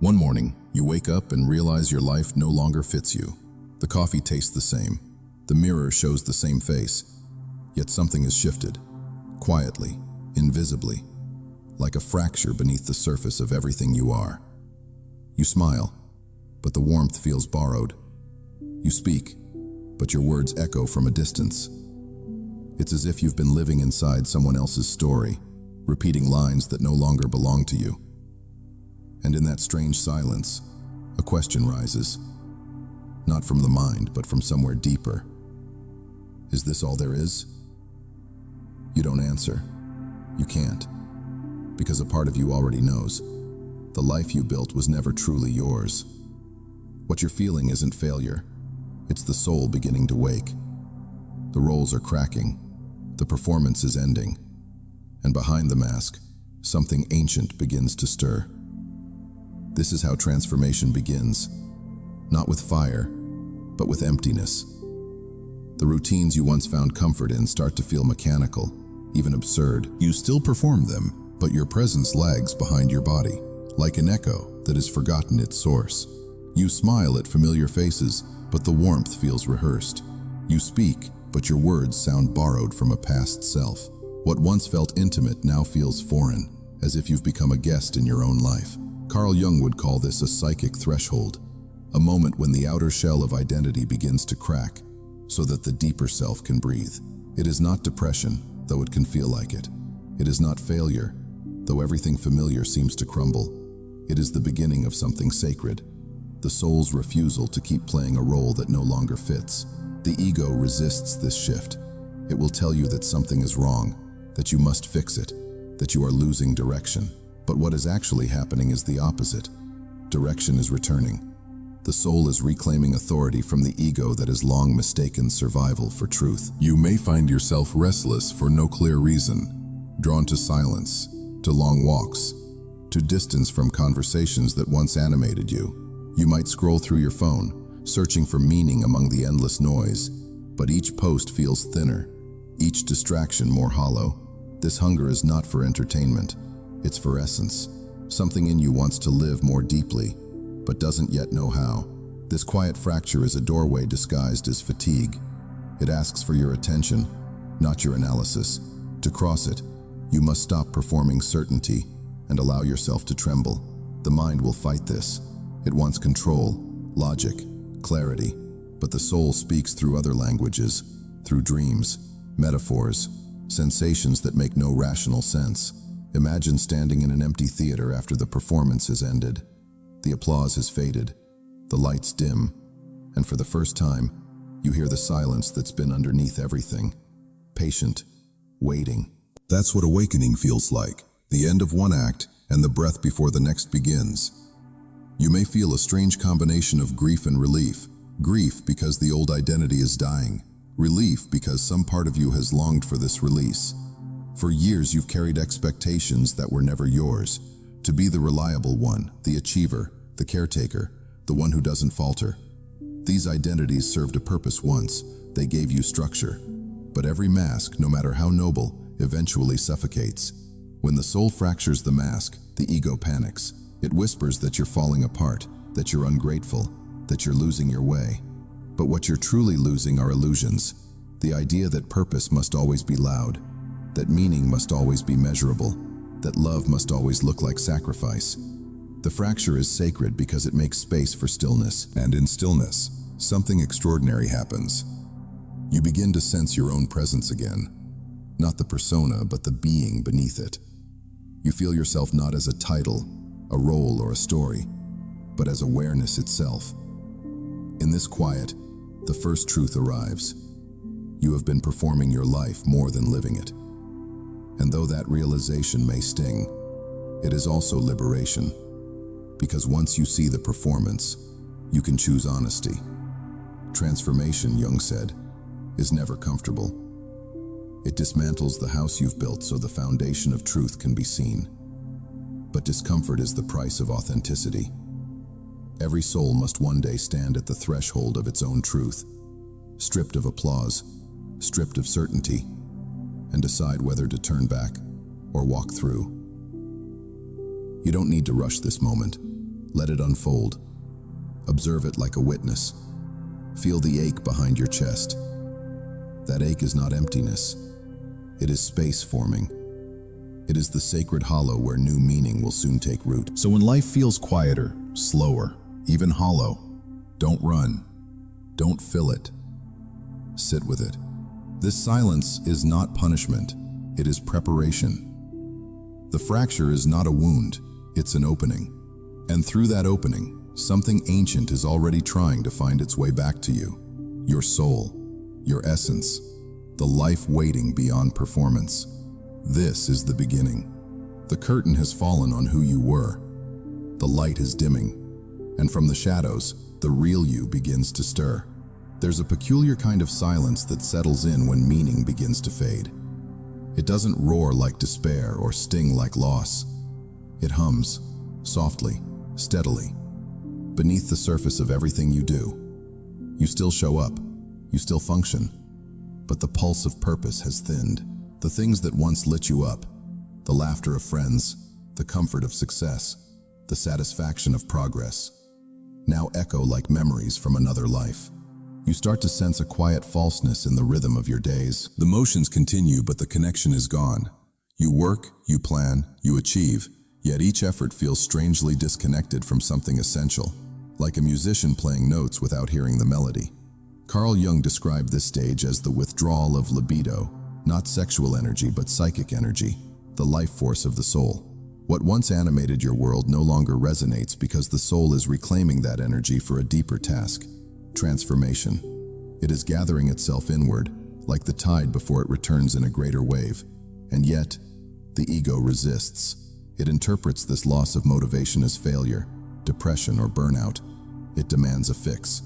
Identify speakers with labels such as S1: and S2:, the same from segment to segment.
S1: One morning, you wake up and realize your life no longer fits you. The coffee tastes the same. The mirror shows the same face. Yet something has shifted. Quietly, invisibly, like a fracture beneath the surface of everything you are. You smile, but the warmth feels borrowed. You speak, but your words echo from a distance. It's as if you've been living inside someone else's story, repeating lines that no longer belong to you. And in that strange silence, a question rises. Not from the mind, but from somewhere deeper. Is this all there is? You don't answer. You can't. Because a part of you already knows. The life you built was never truly yours. What you're feeling isn't failure. It's the soul beginning to wake. The roles are cracking. The performance is ending. And behind the mask, something ancient begins to stir. This is how transformation begins. Not with fire, but with emptiness. The routines you once found comfort in start to feel mechanical, even absurd.
S2: You still perform them, but your presence lags behind your body, like an echo that has forgotten its source. You smile at familiar faces, but the warmth feels rehearsed. You speak, but your words sound borrowed from a past self. What once felt intimate now feels foreign, as if you've become a guest in your own life. Carl Jung would call this a psychic threshold, a moment when the outer shell of identity begins to crack, so that the deeper self can breathe. It is not depression, though it can feel like it. It is not failure, though everything familiar seems to crumble. It is the beginning of something sacred, the soul's refusal to keep playing a role that no longer fits. The ego resists this shift. It will tell you that something is wrong, that you must fix it, that you are losing direction. But what is actually happening is the opposite. Direction is returning. The soul is reclaiming authority from the ego that has long mistaken survival for truth.
S1: You may find yourself restless for no clear reason, drawn to silence, to long walks, to distance from conversations that once animated you. You might scroll through your phone, searching for meaning among the endless noise, but each post feels thinner, each distraction more hollow. This hunger is not for entertainment. It's for essence. Something in you wants to live more deeply, but doesn't yet know how. This quiet fracture is a doorway disguised as fatigue. It asks for your attention, not your analysis. To cross it, you must stop performing certainty and allow yourself to tremble. The mind will fight this. It wants control, logic, clarity, but the soul speaks through other languages, through dreams, metaphors, sensations that make no rational sense. Imagine standing in an empty theater after the performance has ended. The applause has faded, the lights dim, and for the first time, you hear the silence that's been underneath everything. Patient, waiting.
S2: That's what awakening feels like, the end of one act and the breath before the next begins. You may feel a strange combination of grief and relief. Grief because the old identity is dying. Relief because some part of you has longed for this release. For years you've carried expectations that were never yours. To be the reliable one, the achiever, the caretaker, the one who doesn't falter. These identities served a purpose once. They gave you structure. But every mask, no matter how noble, eventually suffocates. When the soul fractures the mask, the ego panics. It whispers that you're falling apart, that you're ungrateful, that you're losing your way. But what you're truly losing are illusions. The idea that purpose must always be loud, that meaning must always be measurable, that love must always look like sacrifice. The fracture is sacred because it makes space for stillness.
S1: And in stillness, something extraordinary happens. You begin to sense your own presence again. Not the persona, but the being beneath it. You feel yourself not as a title, a role, or a story, but as awareness itself. In this quiet, the first truth arrives. You have been performing your life more than living it. And though that realization may sting, it is also liberation. Because once you see the performance, you can choose honesty. Transformation, Jung said, is never comfortable. It dismantles the house you've built so the foundation of truth can be seen. But discomfort is the price of authenticity. Every soul must one day stand at the threshold of its own truth, stripped of applause, stripped of certainty, and decide whether to turn back or walk through. You don't need to rush this moment. Let it unfold. Observe it like a witness. Feel the ache behind your chest. That ache is not emptiness. It is space forming. It is the sacred hollow where new meaning will soon take root. So when life feels quieter, slower, even hollow, don't run. Don't fill it. Sit with it. This silence is not punishment. It is preparation. The fracture is not a wound. It's an opening. And through that opening, something ancient is already trying to find its way back to you. Your soul, your essence, the life waiting beyond performance. This is the beginning. The curtain has fallen on who you were. The light is dimming, and from the shadows, the real you begins to stir. There's a peculiar kind of silence that settles in when meaning begins to fade. It doesn't roar like despair or sting like loss. It hums, softly, steadily, beneath the surface of everything you do. You still show up, you still function, but the pulse of purpose has thinned. The things that once lit you up, the laughter of friends, the comfort of success, the satisfaction of progress, now echo like memories from another life. You start to sense a quiet falseness in the rhythm of your days. The motions continue, but the connection is gone. You work, you plan, you achieve, yet each effort feels strangely disconnected from something essential, like a musician playing notes without hearing the melody. Carl Jung described this stage as the withdrawal of libido, not sexual energy, but psychic energy, the life force of the soul. What once animated your world no longer resonates because the soul is reclaiming that energy for a deeper task. Transformation. It is gathering itself inward, like the tide before it returns in a greater wave. And yet, the ego resists. It interprets this loss of motivation as failure, depression, or burnout. It demands a fix,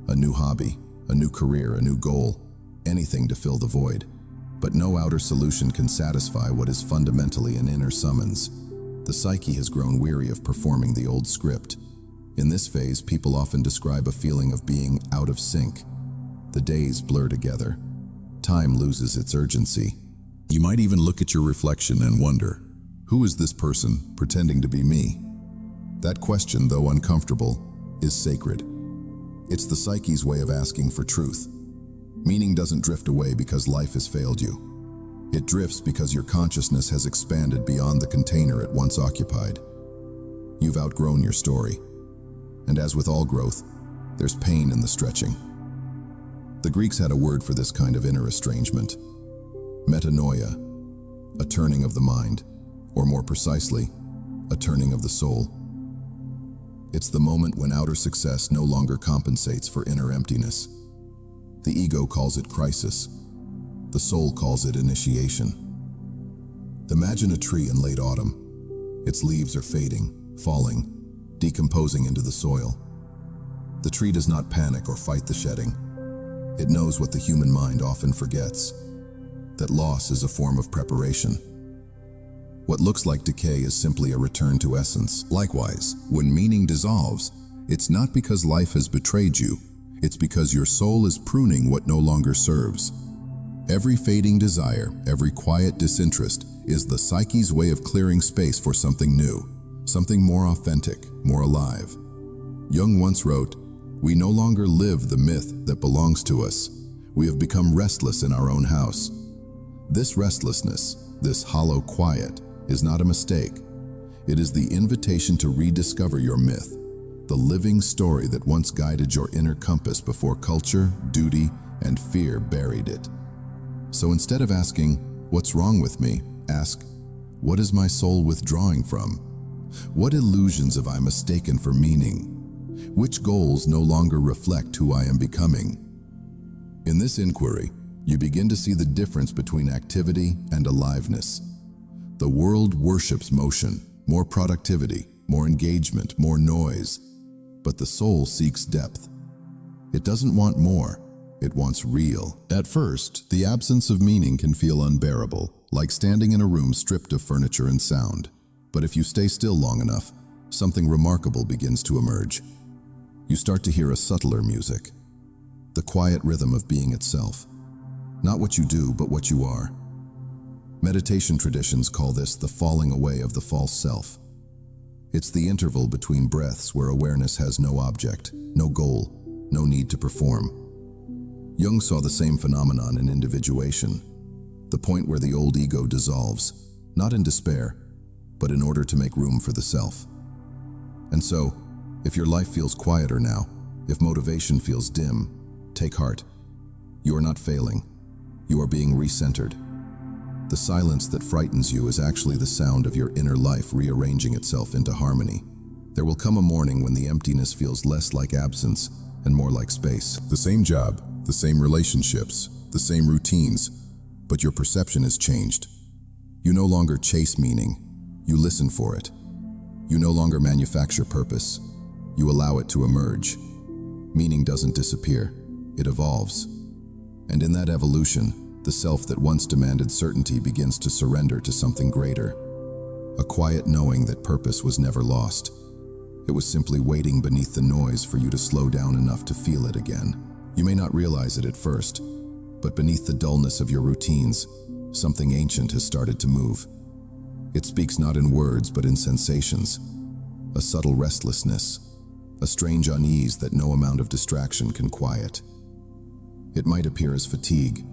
S1: a new hobby, a new career, a new goal, anything to fill the void. But no outer solution can satisfy what is fundamentally an inner summons. The psyche has grown weary of performing the old script. In this phase, people often describe a feeling of being out of sync. The days blur together. Time loses its urgency. You might even look at your reflection and wonder, who is this person pretending to be me? That question, though uncomfortable, is sacred. It's the psyche's way of asking for truth. Meaning doesn't drift away because life has failed you. It drifts because your consciousness has expanded beyond the container it once occupied. You've outgrown your story. And as with all growth, there's pain in the stretching. The Greeks had a word for this kind of inner estrangement. Metanoia, a turning of the mind, or more precisely, a turning of the soul. It's the moment when outer success no longer compensates for inner emptiness. The ego calls it crisis. The soul calls it initiation. Imagine a tree in late autumn. Its leaves are fading, falling, decomposing into the soil. The tree does not panic or fight the shedding. It knows what the human mind often forgets, that loss is a form of preparation. What looks like decay is simply a return to essence. Likewise, when meaning dissolves, it's not because life has betrayed you. It's because your soul is pruning what no longer serves. Every fading desire, every quiet disinterest is the psyche's way of clearing space for something new, something more authentic, more alive. Jung once wrote, "We no longer live the myth that belongs to us. We have become restless in our own house." This restlessness, this hollow quiet, is not a mistake. It is the invitation to rediscover your myth, the living story that once guided your inner compass before culture, duty, and fear buried it. So instead of asking, "What's wrong with me?" ask, "What is my soul withdrawing from? What illusions have I mistaken for meaning? Which goals no longer reflect who I am becoming?" In this inquiry, you begin to see the difference between activity and aliveness. The world worships motion, more productivity, more engagement, more noise. But the soul seeks depth. It doesn't want more, it wants real. At first, the absence of meaning can feel unbearable, like standing in a room stripped of furniture and sound. But if you stay still long enough, something remarkable begins to emerge. You start to hear a subtler music, the quiet rhythm of being itself. Not what you do, but what you are. Meditation traditions call this the falling away of the false self. It's the interval between breaths where awareness has no object, no goal, no need to perform. Jung saw the same phenomenon in individuation, the point where the old ego dissolves, not in despair, but in order to make room for the self. And so, if your life feels quieter now, if motivation feels dim, take heart. You are not failing. You are being recentered. The silence that frightens you is actually the sound of your inner life rearranging itself into harmony. There will come a morning when the emptiness feels less like absence and more like space. The same job, the same relationships, the same routines, but your perception has changed. You no longer chase meaning, you listen for it. You no longer manufacture purpose, you allow it to emerge. Meaning doesn't disappear, it evolves. And in that evolution, the self that once demanded certainty begins to surrender to something greater. A quiet knowing that purpose was never lost. It was simply waiting beneath the noise for you to slow down enough to feel it again. You may not realize it at first, but beneath the dullness of your routines, something ancient has started to move. It speaks not in words but in sensations. A subtle restlessness, a strange unease that no amount of distraction can quiet. It might appear as fatigue,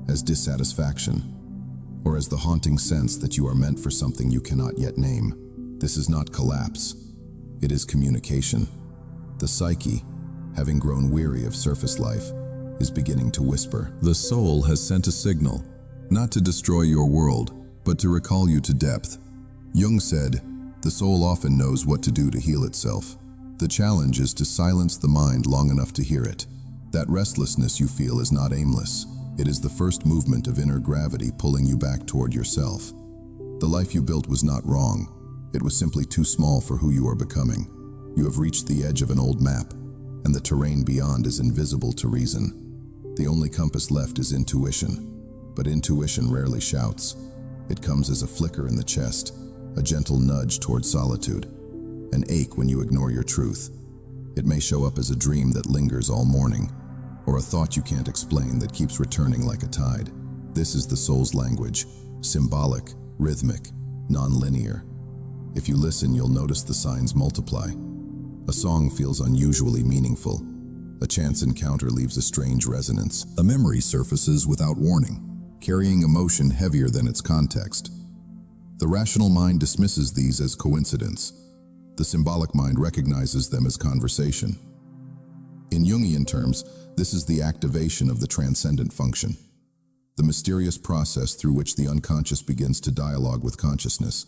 S1: as dissatisfaction, or as the haunting sense that you are meant for something you cannot yet name. This is not collapse. It is communication. The psyche, having grown weary of surface life, is beginning to whisper. The soul has sent a signal, not to destroy your world, but to recall you to depth. Jung said, the soul often knows what to do to heal itself. The challenge is to silence the mind long enough to hear it. That restlessness you feel is not aimless. It is the first movement of inner gravity pulling you back toward yourself. The life you built was not wrong. It was simply too small for who you are becoming. You have reached the edge of an old map, and the terrain beyond is invisible to reason. The only compass left is intuition, but intuition rarely shouts. It comes as a flicker in the chest, a gentle nudge toward solitude, an ache when you ignore your truth. It may show up as a dream that lingers all morning, or a thought you can't explain that keeps returning like a tide. This is the soul's language, symbolic, rhythmic, non-linear. If you listen, you'll notice the signs multiply. A song feels unusually meaningful. A chance encounter leaves a strange resonance. A memory surfaces without warning, carrying emotion heavier than its context. The rational mind dismisses these as coincidence. The symbolic mind recognizes them as conversation. In Jungian terms, this is the activation of the transcendent function, the mysterious process through which the unconscious begins to dialogue with consciousness,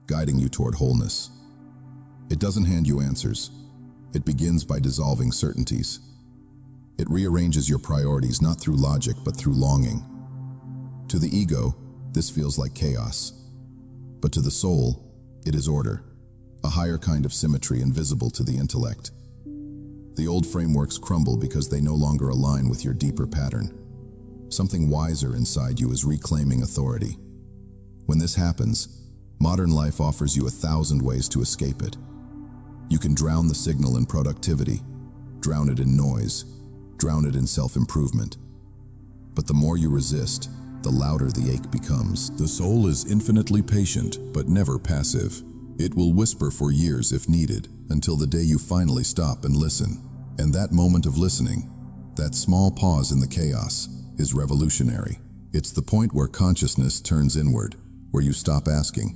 S1: guiding you toward wholeness. It doesn't hand you answers. It begins by dissolving certainties. It rearranges your priorities not through logic but through longing. To the ego, this feels like chaos. But to the soul, it is order, a higher kind of symmetry invisible to the intellect. The old frameworks crumble because they no longer align with your deeper pattern. Something wiser inside you is reclaiming authority. When this happens, modern life offers you 1,000 ways to escape it. You can drown the signal in productivity, drown it in noise, drown it in self-improvement. But the more you resist, the louder the ache becomes. The soul is infinitely patient, but never passive. It will whisper for years if needed, until the day you finally stop and listen. And that moment of listening, that small pause in the chaos, is revolutionary. It's the point where consciousness turns inward, where you stop asking,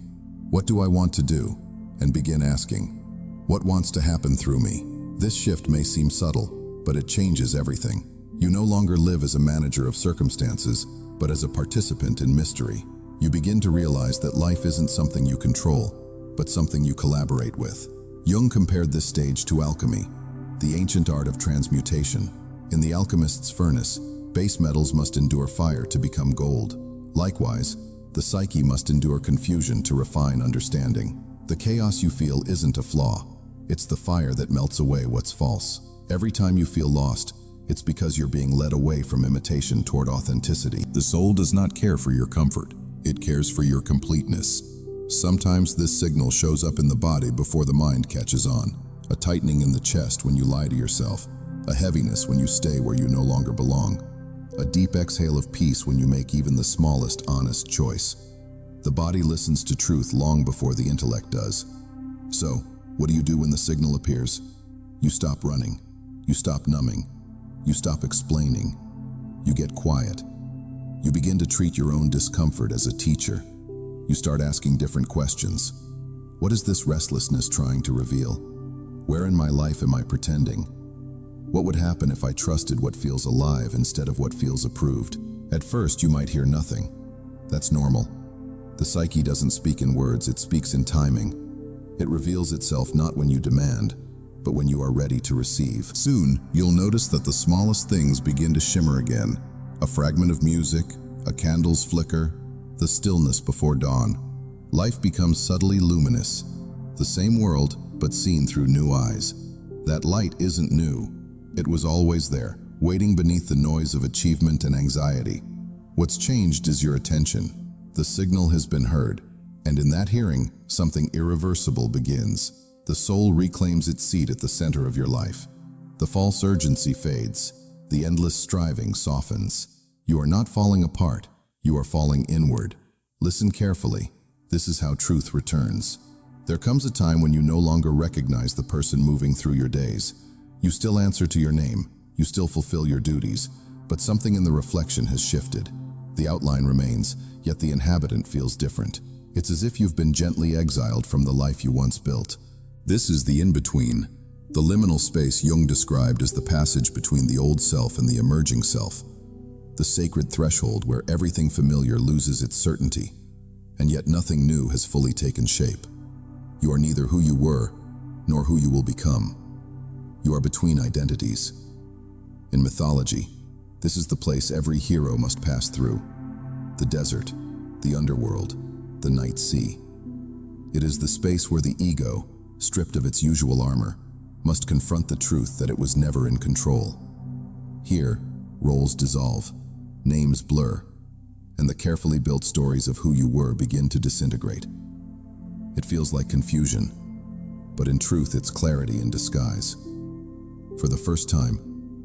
S1: "What do I want to do?" and begin asking, "What wants to happen through me?" This shift may seem subtle, but it changes everything. You no longer live as a manager of circumstances, but as a participant in mystery. You begin to realize that life isn't something you control, but something you collaborate with. Jung compared this stage to alchemy, the ancient art of transmutation. In the alchemist's furnace, base metals must endure fire to become gold. Likewise, the psyche must endure confusion to refine understanding. The chaos you feel isn't a flaw. It's the fire that melts away what's false. Every time you feel lost, it's because you're being led away from imitation toward authenticity. The soul does not care for your comfort. It cares for your completeness. Sometimes this signal shows up in the body before the mind catches on. A tightening in the chest when you lie to yourself. A heaviness when you stay where you no longer belong. A deep exhale of peace when you make even the smallest honest choice. The body listens to truth long before the intellect does. So,
S2: What do you do when the signal appears? You stop running. You stop numbing. You stop explaining. You get quiet. You begin to treat your own discomfort as a teacher. You start asking different questions. What is this restlessness trying to reveal? Where in my life am I pretending? What would happen if I trusted what feels alive instead of what feels approved? At first, you might hear nothing. That's normal. The psyche doesn't speak in words, it speaks in timing. It reveals itself not when you demand, but when you are ready to receive. Soon, you'll notice that the smallest things begin to shimmer again. A fragment of music, a candle's flicker, the stillness before dawn. Life becomes subtly luminous. The same world, but seen through new eyes. That light isn't new. It was always there, waiting beneath the noise of achievement and anxiety. What's changed is your attention. The signal has been heard, and in that hearing, something irreversible begins. The soul reclaims its seat at the center of your life. The false urgency fades. The endless striving softens. You are not falling apart. You are falling inward. Listen carefully. This is how truth returns. There comes a time when you no longer recognize the person moving through your days. You still answer to your name. You still fulfill your duties. But something in the reflection has shifted. The outline remains, yet the inhabitant feels different. It's as if you've been gently exiled from the life you once built. This is the in-between, the liminal space Jung described as the passage between the old self and the emerging self, the sacred threshold where everything familiar loses its certainty, and yet nothing new has fully taken shape. You are neither who you were, nor who you will become. You are between identities. In mythology, this is the place every hero must pass through. The desert, the underworld, the night sea. It is the space where the ego, stripped of its usual armor, must confront the truth that it was never in control. Here, roles dissolve, names blur, and the carefully built stories of who you were begin to disintegrate. It feels like confusion, but in truth it's clarity in disguise. For the first time,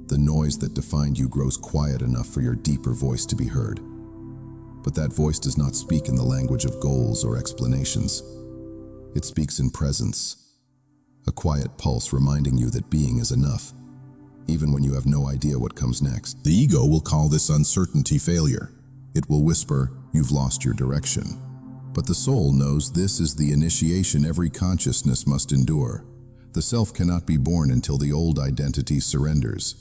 S2: the noise that defined you grows quiet enough for your deeper voice to be heard. But that voice does not speak in the language of goals or explanations. It speaks in presence, a quiet pulse reminding you that being is enough, even when you have no idea what comes next.
S1: The ego will call this uncertainty failure. It will whisper, "You've lost your direction." But the soul knows this is the initiation every consciousness must endure. The self cannot be born until the old identity surrenders.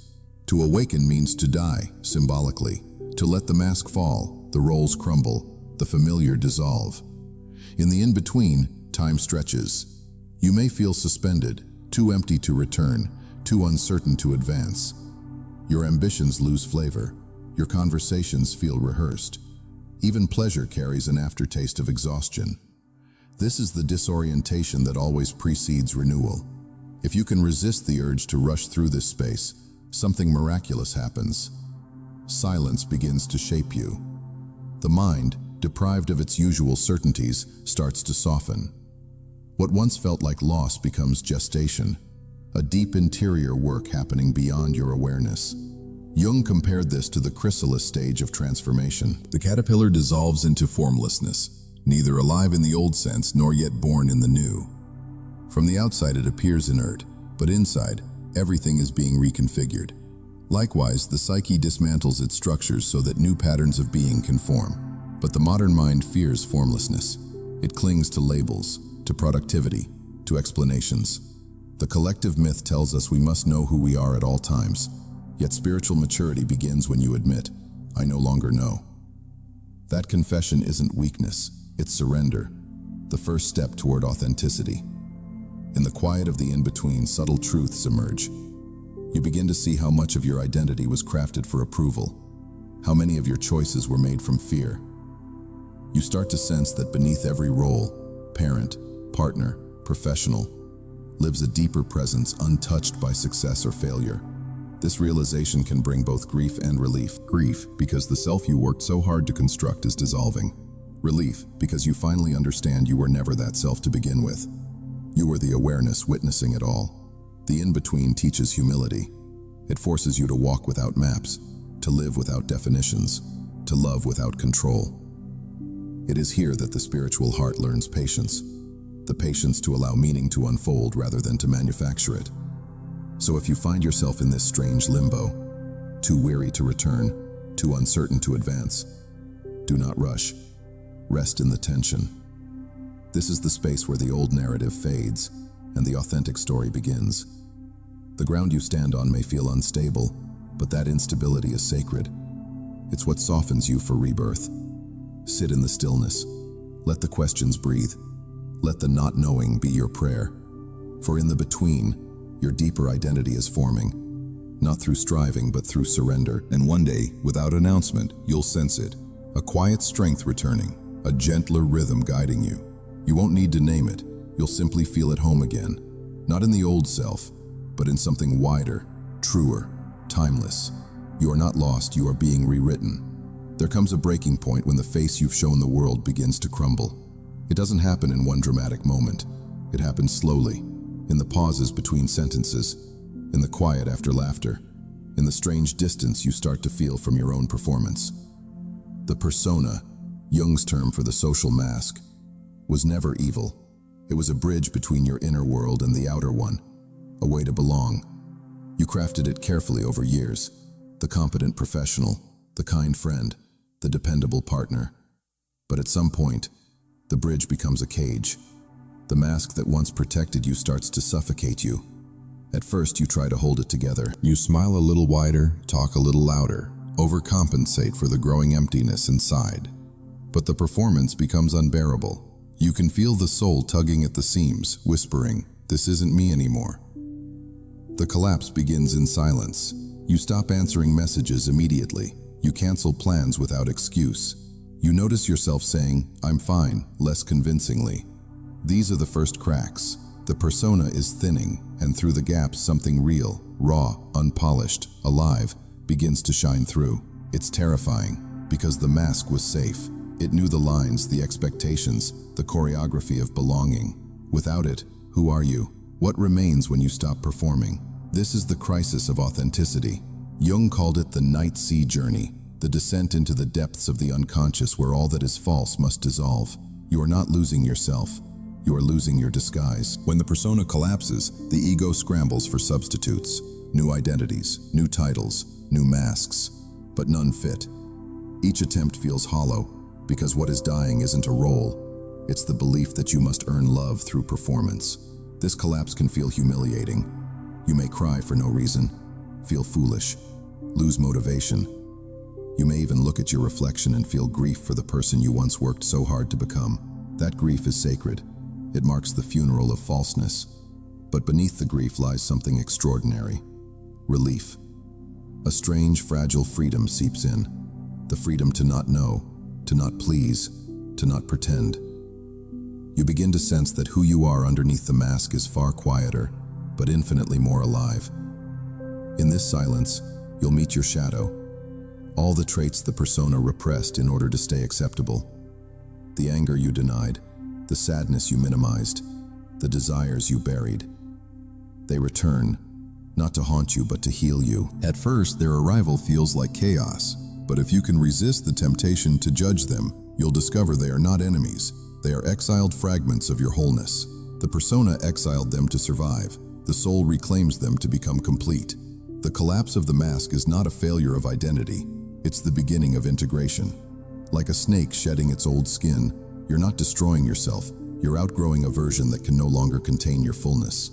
S1: To awaken means to die, symbolically, to let the mask fall, the roles crumble, the familiar dissolve. In the in-between, time stretches. You may feel suspended, too empty to return, too uncertain to advance. Your ambitions lose flavor. Your conversations feel rehearsed. Even pleasure carries an aftertaste of exhaustion. This is the disorientation that always precedes renewal. If you can resist the urge to rush through this space, something miraculous happens. Silence begins to shape you. The mind, deprived of its usual certainties, starts to soften. What once felt like loss becomes gestation, a deep interior work happening beyond your awareness. Jung compared this to the chrysalis stage of transformation. The caterpillar dissolves into formlessness, neither alive in the old sense nor yet born in the new. From the outside it appears inert, but inside, everything is being reconfigured. Likewise, the psyche dismantles its structures so that new patterns of being can form. But the modern mind fears formlessness. It clings to labels, to productivity, to explanations. The collective myth tells us we must know who we are at all times. Yet spiritual maturity begins when you admit, "I no longer know." That confession isn't weakness, it's surrender, the first step toward authenticity. In the quiet of the in-between, subtle truths emerge. You begin to see how much of your identity was crafted for approval, how many of your choices were made from fear. You start to sense that beneath every role, parent, partner, professional, lives a deeper presence untouched by success or failure. This realization can bring both grief and relief. Grief, because the self you worked so hard to construct is dissolving. Relief, because you finally understand you were never that self to begin with. You were the awareness witnessing it all. The in-between teaches humility. It forces you to walk without maps, to live without definitions, to love without control. It is here that the spiritual heart learns patience. the patience to allow meaning to unfold rather than to manufacture it. So if you find yourself in this strange limbo, too weary to return, too uncertain to advance, do not rush. Rest in the tension. This is the space where the old narrative fades and the authentic story begins. The ground you stand on may feel unstable, but that instability is sacred. It's what softens you for rebirth. Sit in the stillness. Let the questions breathe. Let the not knowing be your prayer. For in the between, your deeper identity is forming, not through striving but through surrender. And one day, without announcement, you'll sense it. A quiet strength returning, a gentler rhythm guiding you. You won't need to name it. You'll simply feel at home again. Not in the old self, but in something wider, truer, timeless. You are not lost, you are being rewritten. There comes a breaking point when the face you've shown the world begins to crumble. It doesn't happen in one dramatic moment. It happens slowly, in the pauses between sentences, in the quiet after laughter, in the strange distance you start to feel from your own performance. The persona, Jung's term for the social mask, was never evil. It was a bridge between your inner world and the outer one, a way to belong. You crafted it carefully over years, the competent professional, the kind friend, the dependable partner. But at some point, the bridge becomes a cage. The mask that once protected you starts to suffocate you. At first, you try to hold it together. You smile a little wider, talk a little louder, overcompensate for the growing emptiness inside. But the performance becomes unbearable. You can feel the soul tugging at the seams, whispering, "This isn't me anymore." The collapse begins in silence. You stop answering messages immediately. You cancel plans without excuse. You notice yourself saying, "I'm fine," less convincingly. These are the first cracks. The persona is thinning, and through the gaps something real, raw, unpolished, alive, begins to shine through. It's terrifying, because the mask was safe. It knew the lines, the expectations, the choreography of belonging. Without it, who are you? What remains when you stop performing? This is the crisis of authenticity. Jung called it the night sea journey, the descent into the depths of the unconscious where all that is false must dissolve. You are not losing yourself. You are losing your disguise. When the persona collapses, the ego scrambles for substitutes. New identities, new titles, new masks, but none fit. Each attempt feels hollow, because what is dying isn't a role. It's the belief that you must earn love through performance. This collapse can feel humiliating. You may cry for no reason, feel foolish, lose motivation. You may even look at your reflection and feel grief for the person you once worked so hard to become. That grief is sacred. It marks the funeral of falseness. But beneath the grief lies something extraordinary. Relief. A strange, fragile freedom seeps in. The freedom to not know, to not please, to not pretend. You begin to sense that who you are underneath the mask is far quieter, but infinitely more alive. In this silence, you'll meet your shadow. All the traits the persona repressed in order to stay acceptable. The anger you denied, the sadness you minimized, the desires you buried. They return, not to haunt you, but to heal you. At first, their arrival feels like chaos, but if you can resist the temptation to judge them, you'll discover they are not enemies. They are exiled fragments of your wholeness. The persona exiled them to survive. The soul reclaims them to become complete. The collapse of the mask is not a failure of identity. It's the beginning of integration. Like a snake shedding its old skin, you're not destroying yourself. You're outgrowing a version that can no longer contain your fullness.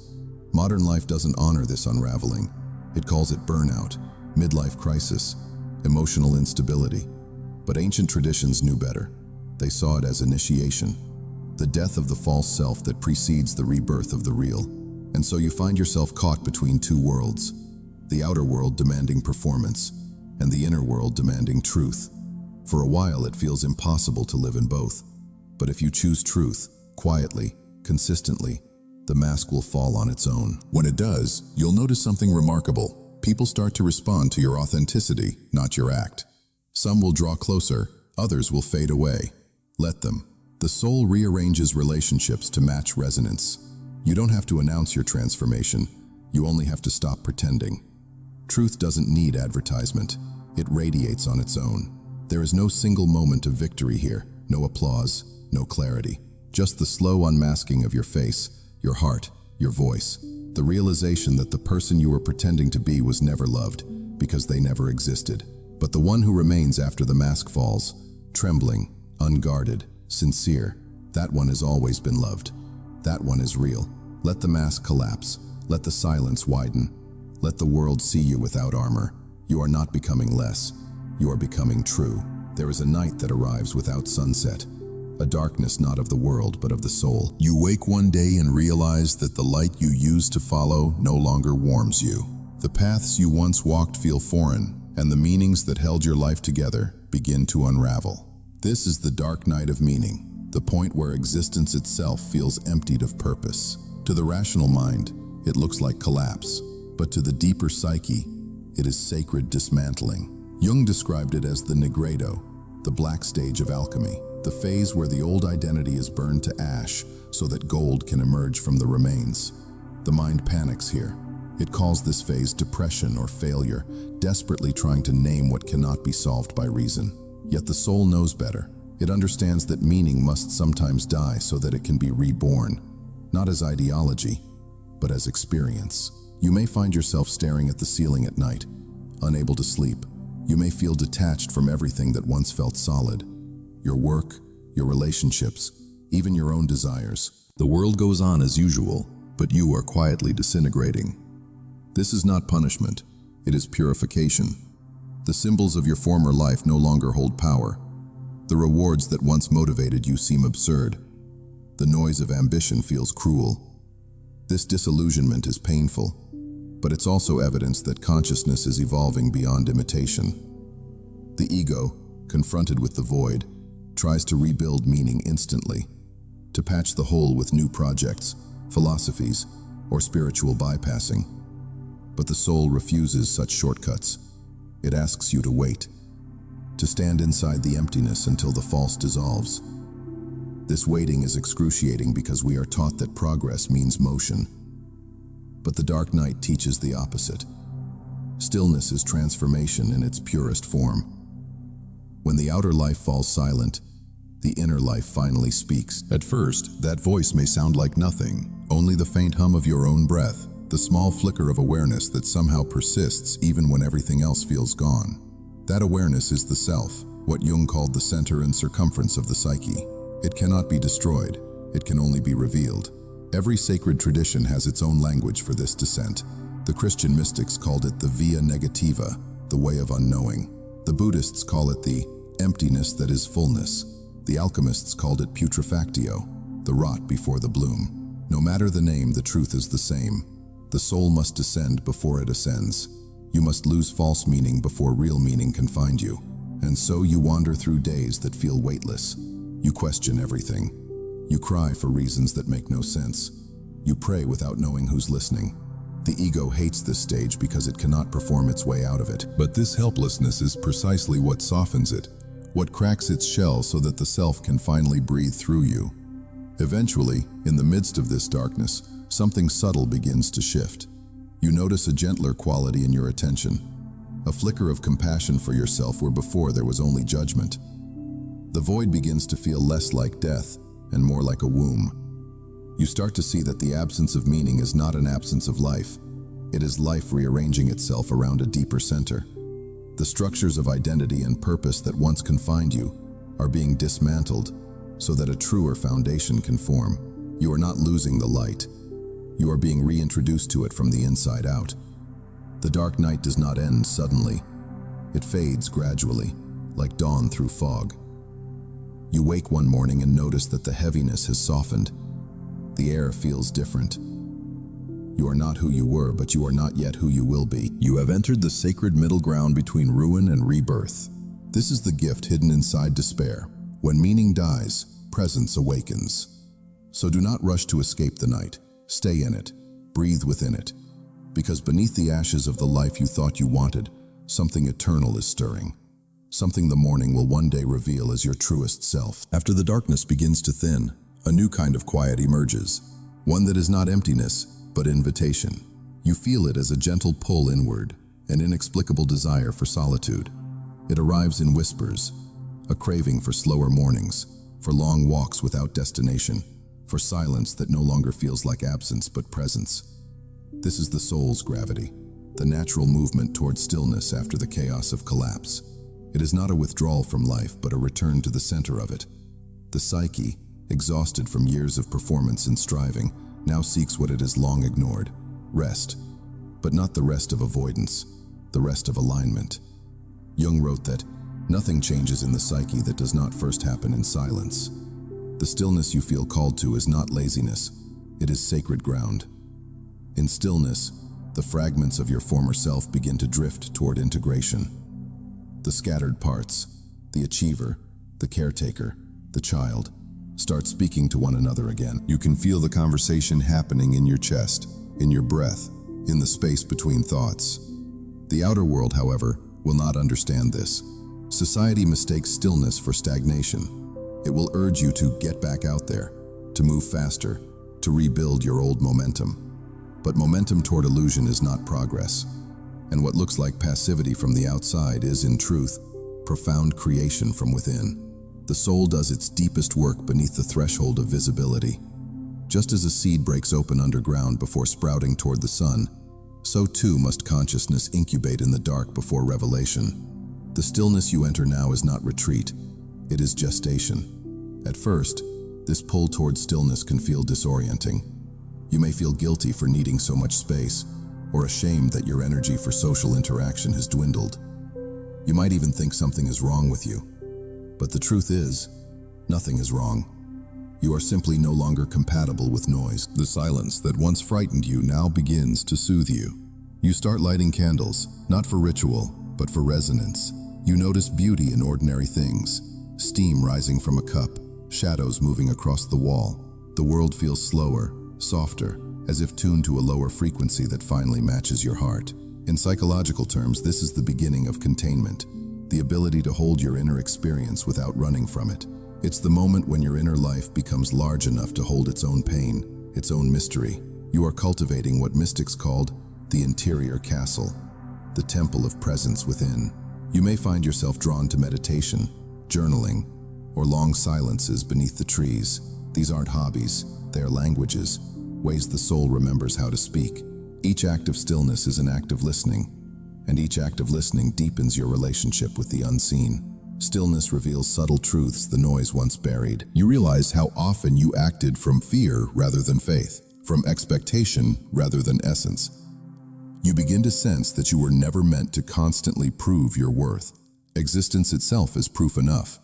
S1: Modern life doesn't honor this unraveling. It calls it burnout, midlife crisis, emotional instability. But ancient traditions knew better. They saw it as initiation, the death of the false self that precedes the rebirth of the real. And so you find yourself caught between two worlds, the outer world demanding performance, and the inner world demanding truth. For a while it feels impossible to live in both. But if you choose truth, quietly, consistently, the mask will fall on its own. When it does, you'll notice something remarkable. People start to respond to your authenticity, not your act. Some will draw closer, others will fade away. Let them. The soul rearranges relationships to match resonance. You don't have to announce your transformation. You only have to stop pretending. Truth doesn't need advertisement. It radiates on its own. There is no single moment of victory here, no applause, no clarity. just the slow unmasking of your face, your heart, your voice. The realization that the person you were pretending to be was never loved, because they never existed. But the one who remains after the mask falls, trembling, unguarded, sincere, that one has always been loved. That one is real. Let the mask collapse. Let the silence widen. Let the world see you without armor. You are not becoming less. You are becoming true. There is a night that arrives without sunset. A darkness not of the world, but of the soul.
S2: You wake one day and realize that the light you used to follow no longer warms you. The paths you once walked feel foreign, and the meanings that held your life together begin to unravel. This is the dark night of meaning, the point where existence itself feels emptied of purpose. To the rational mind, it looks like collapse, but to the deeper psyche, it is sacred dismantling. Jung described it as the nigredo, the black stage of alchemy, the phase where the old identity is burned to ash so that gold can emerge from the remains. The mind panics here. It calls this phase depression or failure, desperately trying to name what cannot be solved by reason. Yet the soul knows better. It understands that meaning must sometimes die so that it can be reborn, not as ideology, but as experience. You may find yourself staring at the ceiling at night, unable to sleep. You may feel detached from everything that once felt solid. Your work, your relationships, even your own desires. The world goes on as usual, but you are quietly disintegrating. This is not punishment, it is purification. The symbols of your former life no longer hold power. The rewards that once motivated you seem absurd. The noise of ambition feels cruel. This disillusionment is painful, but it's also evidence that consciousness is evolving beyond imitation. The ego, confronted with the void, tries to rebuild meaning instantly, to patch the hole with new projects, philosophies, or spiritual bypassing. But the soul refuses such shortcuts. It asks you to wait, to stand inside the emptiness until the false dissolves. This waiting is excruciating because we are taught that progress means motion. But the dark night teaches the opposite. Stillness is transformation in its purest form. When the outer life falls silent, the inner life finally speaks. At first, that voice may sound like nothing, only the faint hum of your own breath, the small flicker of awareness that somehow persists even when everything else feels gone. That awareness is the self, what Jung called the center and circumference of the psyche. It cannot be destroyed, it can only be revealed. Every sacred tradition has its own language for this descent. The Christian mystics called it the via negativa, the way of unknowing. The Buddhists call it the emptiness that is fullness. The alchemists called it putrefactio, the rot before the bloom. No matter the name, the truth is the same. The soul must descend before it ascends. You must lose false meaning before real meaning can find you. And so you wander through days that feel weightless. You question everything. You cry for reasons that make no sense. You pray without knowing who's listening. The ego hates this stage because it cannot perform its way out of it. But this helplessness is precisely what softens it, what cracks its shell so that the self can finally breathe through you. Eventually, in the midst of this darkness, something subtle begins to shift. You notice a gentler quality in your attention, a flicker of compassion for yourself where before there was only judgment. The void begins to feel less like death and more like a womb. You start to see that the absence of meaning is not an absence of life. It is life rearranging itself around a deeper center. The structures of identity and purpose that once confined you are being dismantled so that a truer foundation can form. You are not losing the light. You are being reintroduced to it from the inside out. The dark night does not end suddenly. It fades gradually, like dawn through fog. You wake one morning and notice that the heaviness has softened. The air feels different. You are not who you were, but you are not yet who you will be. You have entered the sacred middle ground between ruin and rebirth. This is the gift hidden inside despair. When meaning dies, presence awakens. So do not rush to escape the night. Stay in it. Breathe within it. Because beneath the ashes of the life you thought you wanted, something eternal is stirring. Something the morning will one day reveal as your truest self. After the darkness begins to thin, a new kind of quiet emerges. One that is not emptiness, but invitation. You feel it as a gentle pull inward, an inexplicable desire for solitude. It arrives in whispers, a craving for slower mornings, for long walks without destination, for silence that no longer feels like absence but presence. This is the soul's gravity, the natural movement toward stillness after the chaos of collapse. It is not a withdrawal from life, but a return to the center of it. The psyche, exhausted from years of performance and striving, now seeks what it has long ignored: rest. But not the rest of avoidance, the rest of alignment. Jung wrote that nothing changes in the psyche that does not first happen in silence. The stillness you feel called to is not laziness, it is sacred ground. In stillness, the fragments of your former self begin to drift toward integration. The scattered parts, the achiever, the caretaker, the child, start speaking to one another again. You can feel the conversation happening in your chest, in your breath, in the space between thoughts. The outer world, however, will not understand this. Society mistakes stillness for stagnation. It will urge you to get back out there, to move faster, to rebuild your old momentum. But momentum toward illusion is not progress. And what looks like passivity from the outside is, in truth, profound creation from within. The soul does its deepest work beneath the threshold of visibility. Just as a seed breaks open underground before sprouting toward the sun, so too must consciousness incubate in the dark before revelation. The stillness you enter now is not retreat, it is gestation. At first, this pull toward stillness can feel disorienting. You may feel guilty for needing so much space, or ashamed that your energy for social interaction has dwindled. You might even think something is wrong with you. But the truth is, nothing is wrong. You are simply no longer compatible with noise. The silence that once frightened you now begins to soothe you. You start lighting candles, not for ritual, but for resonance. You notice beauty in ordinary things. Steam rising from a cup, shadows moving across the wall. The world feels slower, softer, as if tuned to a lower frequency that finally matches your heart. In psychological terms, this is the beginning of containment, the ability to hold your inner experience without running from it. It's the moment when your inner life becomes large enough to hold its own pain, its own mystery. You are cultivating what mystics called the interior castle, the temple of presence within. You may find yourself drawn to meditation, journaling, or long silences beneath the trees. These aren't hobbies, they are languages, ways the soul remembers how to speak. Each act of stillness is an act of listening, and each act of listening deepens your relationship with the unseen. Stillness reveals subtle truths the noise once buried.
S1: You realize how often you acted from fear rather than faith, from expectation rather than essence. You begin to sense that you were never meant to constantly prove your worth. Existence itself is proof enough.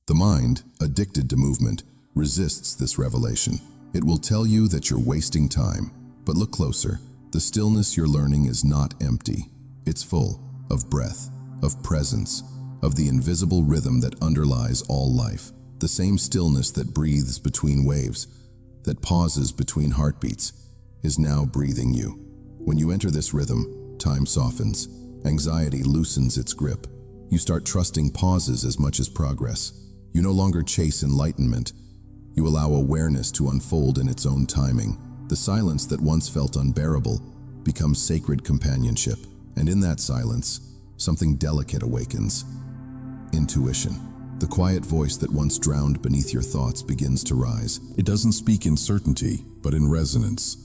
S1: The mind, addicted to movement, resists this revelation. It will tell you that you're wasting time. But look closer. The stillness you're learning is not empty. It's full of breath, of presence, of the invisible rhythm that underlies all life. The same stillness that breathes between waves, that pauses between heartbeats, is now breathing you. When you enter this rhythm, time softens, anxiety loosens its grip. You start trusting pauses as much as progress. You no longer chase enlightenment. You allow awareness to unfold in its own timing. The silence that once felt unbearable becomes sacred companionship. And in that silence, something delicate awakens. Intuition. The quiet voice that once drowned beneath your thoughts begins to rise. It doesn't speak in certainty, but in resonance.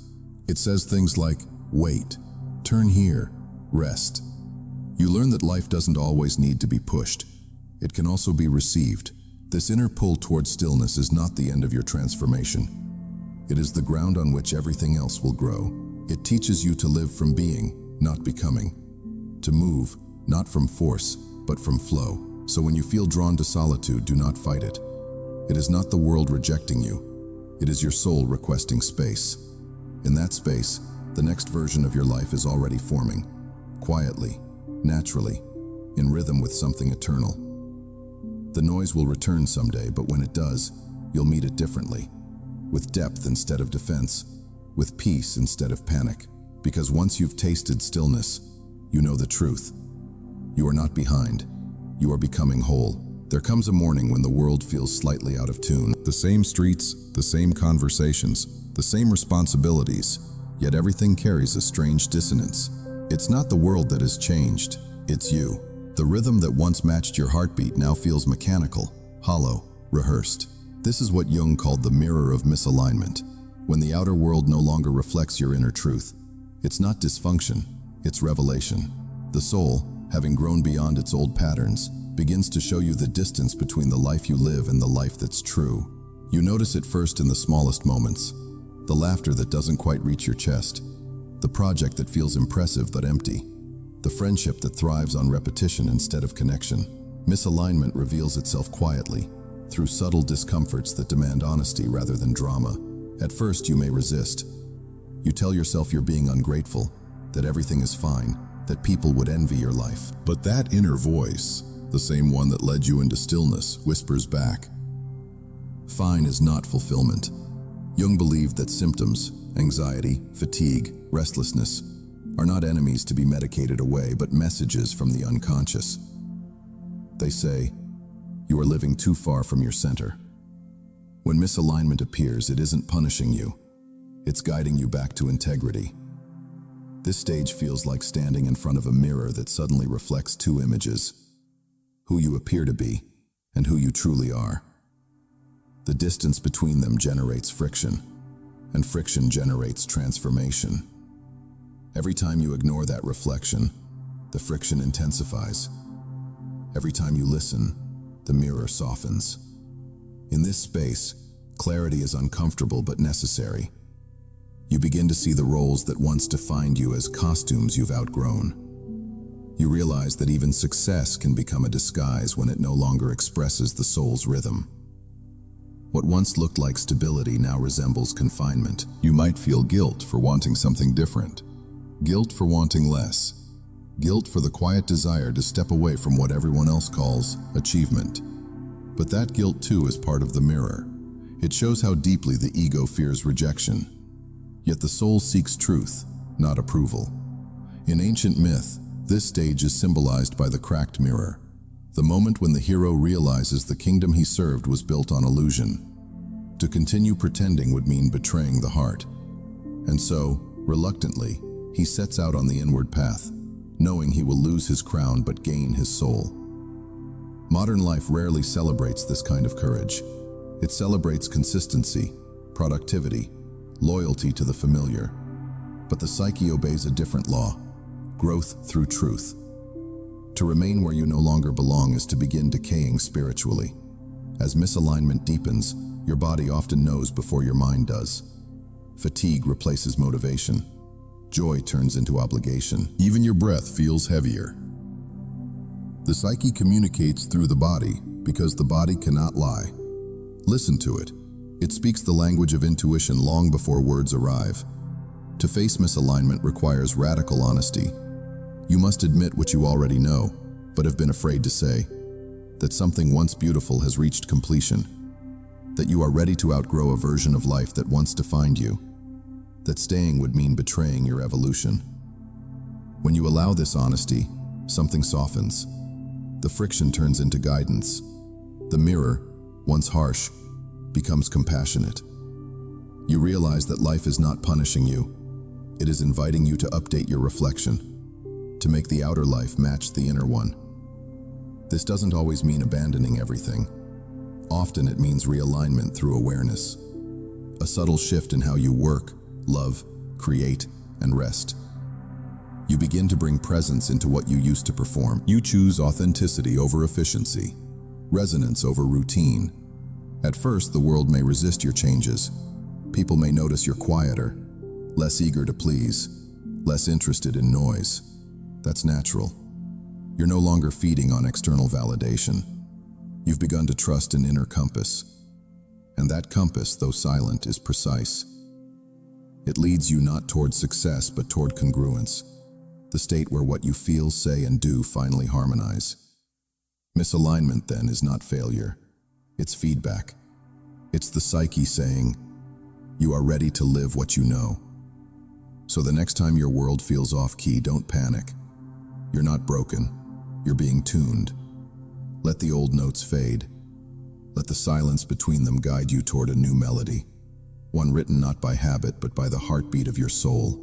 S1: It says things like, wait, turn here, rest. You learn that life doesn't always need to be pushed. It can also be received. This inner pull toward stillness is not the end of your transformation. It is the ground on which everything else will grow. It teaches you to live from being, not becoming. To move, not from force, but from flow. So when you feel drawn to solitude, do not fight it. It is not the world rejecting you. It is your soul requesting space. In that space, the next version of your life is already forming. Quietly, naturally, in rhythm with something eternal. The noise will return someday, but when it does, you'll meet it differently. With depth instead of defense, with peace instead of panic. Because once you've tasted stillness, you know the truth. You are not behind. You are becoming whole. There comes a morning when the world feels slightly out of tune. The same streets, the same conversations, the same responsibilities, yet everything carries a strange dissonance. It's not the world that has changed, it's you. The rhythm that once matched your heartbeat now feels mechanical, hollow, rehearsed. This is what Jung called the mirror of misalignment. When the outer world no longer reflects your inner truth, it's not dysfunction, it's revelation. The soul, having grown beyond its old patterns, begins to show you the distance between the life you live and the life that's true. You notice it first in the smallest moments. The laughter that doesn't quite reach your chest. The project that feels impressive but empty. The friendship that thrives on repetition instead of connection. Misalignment reveals itself quietly, through subtle discomforts that demand honesty rather than drama. At first, you may resist. You tell yourself you're being ungrateful, that everything is fine, that people would envy your life.
S2: But that inner voice, the same one that led you into stillness, whispers back.
S1: Fine is not fulfillment. Jung believed that symptoms, anxiety, fatigue, restlessness, are not enemies to be medicated away, but messages from the unconscious. They say, you are living too far from your center. When misalignment appears, it isn't punishing you. It's guiding you back to integrity. This stage feels like standing in front of a mirror that suddenly reflects two images: who you appear to be and who you truly are. The distance between them generates friction, and friction generates transformation. Every time you ignore that reflection, the friction intensifies. Every time you listen, the mirror softens. In this space, clarity is uncomfortable but necessary. You begin to see the roles that once defined you as costumes you've outgrown. You realize that even success can become a disguise when it no longer expresses the soul's rhythm. What once looked like stability now resembles confinement.
S2: You might feel guilt for wanting something different. Guilt for wanting less. Guilt for the quiet desire to step away from what everyone else calls achievement. But that guilt too is part of the mirror. It shows how deeply the ego fears rejection. Yet the soul seeks truth, not approval. In ancient myth, this stage is symbolized by the cracked mirror, the moment when the hero realizes the kingdom he served was built on illusion. To continue pretending would mean betraying the heart. And so, reluctantly, he sets out on the inward path, knowing he will lose his crown but gain his soul. Modern life rarely celebrates this kind of courage. It celebrates consistency, productivity, loyalty to the familiar. But the psyche obeys a different law: growth through truth. To remain where you no longer belong is to begin decaying spiritually. As misalignment deepens, your body often knows before your mind does. Fatigue replaces motivation. Joy turns into obligation. Even your breath feels heavier. The psyche communicates through the body because the body cannot lie. Listen to it. It speaks the language of intuition long before words arrive. To face misalignment requires radical honesty. You must admit what you already know, but have been afraid to say. That something once beautiful has reached completion. That you are ready to outgrow a version of life that once defined you. That staying would mean betraying your evolution. When you allow this honesty, something softens. The friction turns into guidance. The mirror, once harsh, becomes compassionate. You realize that life is not punishing you. It is inviting you to update your reflection, to make the outer life match the inner one. This doesn't always mean abandoning everything. Often it means realignment through awareness. A subtle shift in how you work, love, create, and rest. You begin to bring presence into what you used to perform. You choose authenticity over efficiency, resonance over routine.
S1: At first, the world may resist your changes. People may notice you're quieter, less eager to please, less interested in noise. That's natural. You're no longer feeding on external validation. You've begun to trust an inner compass. And that compass, though silent, is precise. It leads you not toward success, but toward congruence, the state where what you feel, say, and do finally harmonize. Misalignment, then, is not failure. It's feedback. It's the psyche saying, you are ready to live what you know. So the next time your world feels off-key, don't panic. You're not broken. You're being tuned. Let the old notes fade. Let the silence between them guide you toward a new melody, one written not by habit, but by the heartbeat of your soul.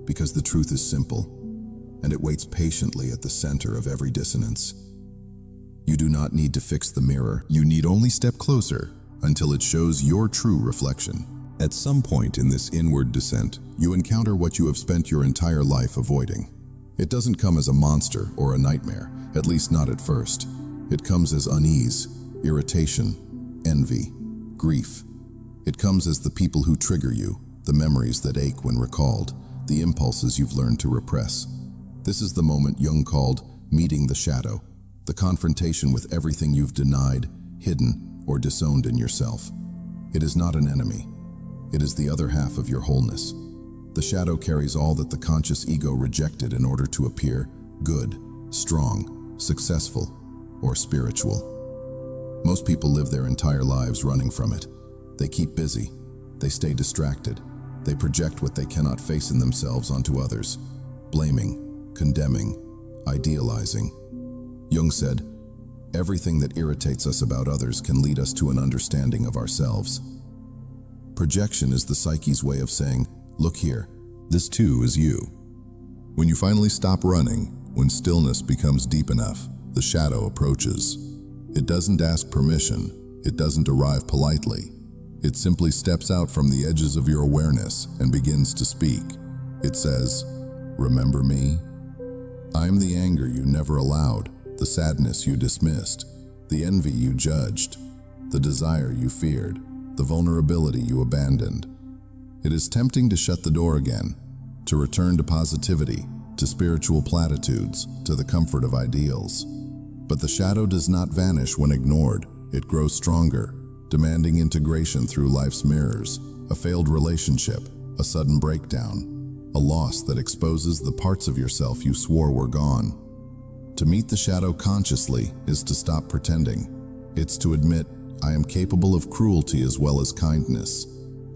S1: Because the truth is simple, and it waits patiently at the center of every dissonance. You do not need to fix the mirror.
S2: You need only step closer
S1: until it shows your true reflection. At some point in this inward descent, you encounter what you have spent your entire life avoiding. It doesn't come as a monster or a nightmare, at least not at first. It comes as unease, irritation, envy, grief. It comes as the people who trigger you, the memories that ache when recalled, the impulses you've learned to repress. This is the moment Jung called meeting the shadow, the confrontation with everything you've denied, hidden, or disowned in yourself. It is not an enemy. It is the other half of your wholeness. The shadow carries all that the conscious ego rejected in order to appear good, strong, successful, or spiritual. Most people live their entire lives running from it. They keep busy. They stay distracted. They project what they cannot face in themselves onto others, blaming, condemning, idealizing. Jung said, "Everything that irritates us about others can lead us to an understanding of ourselves." Projection is the psyche's way of saying, "Look here, this too is you." When you finally stop running, when stillness becomes deep enough, the shadow approaches. It doesn't ask permission. It doesn't arrive politely. It simply steps out from the edges of your awareness and begins to speak. It says, "Remember me? I'm the anger you never allowed, the sadness you dismissed, the envy you judged, the desire you feared, the vulnerability you abandoned." It is tempting to shut the door again, to return to positivity, to spiritual platitudes, to the comfort of ideals. But the shadow does not vanish when ignored. It grows stronger, demanding integration through life's mirrors, a failed relationship, a sudden breakdown, a loss that exposes the parts of yourself you swore were gone. To meet the shadow consciously is to stop pretending. It's to admit, I am capable of cruelty as well as kindness.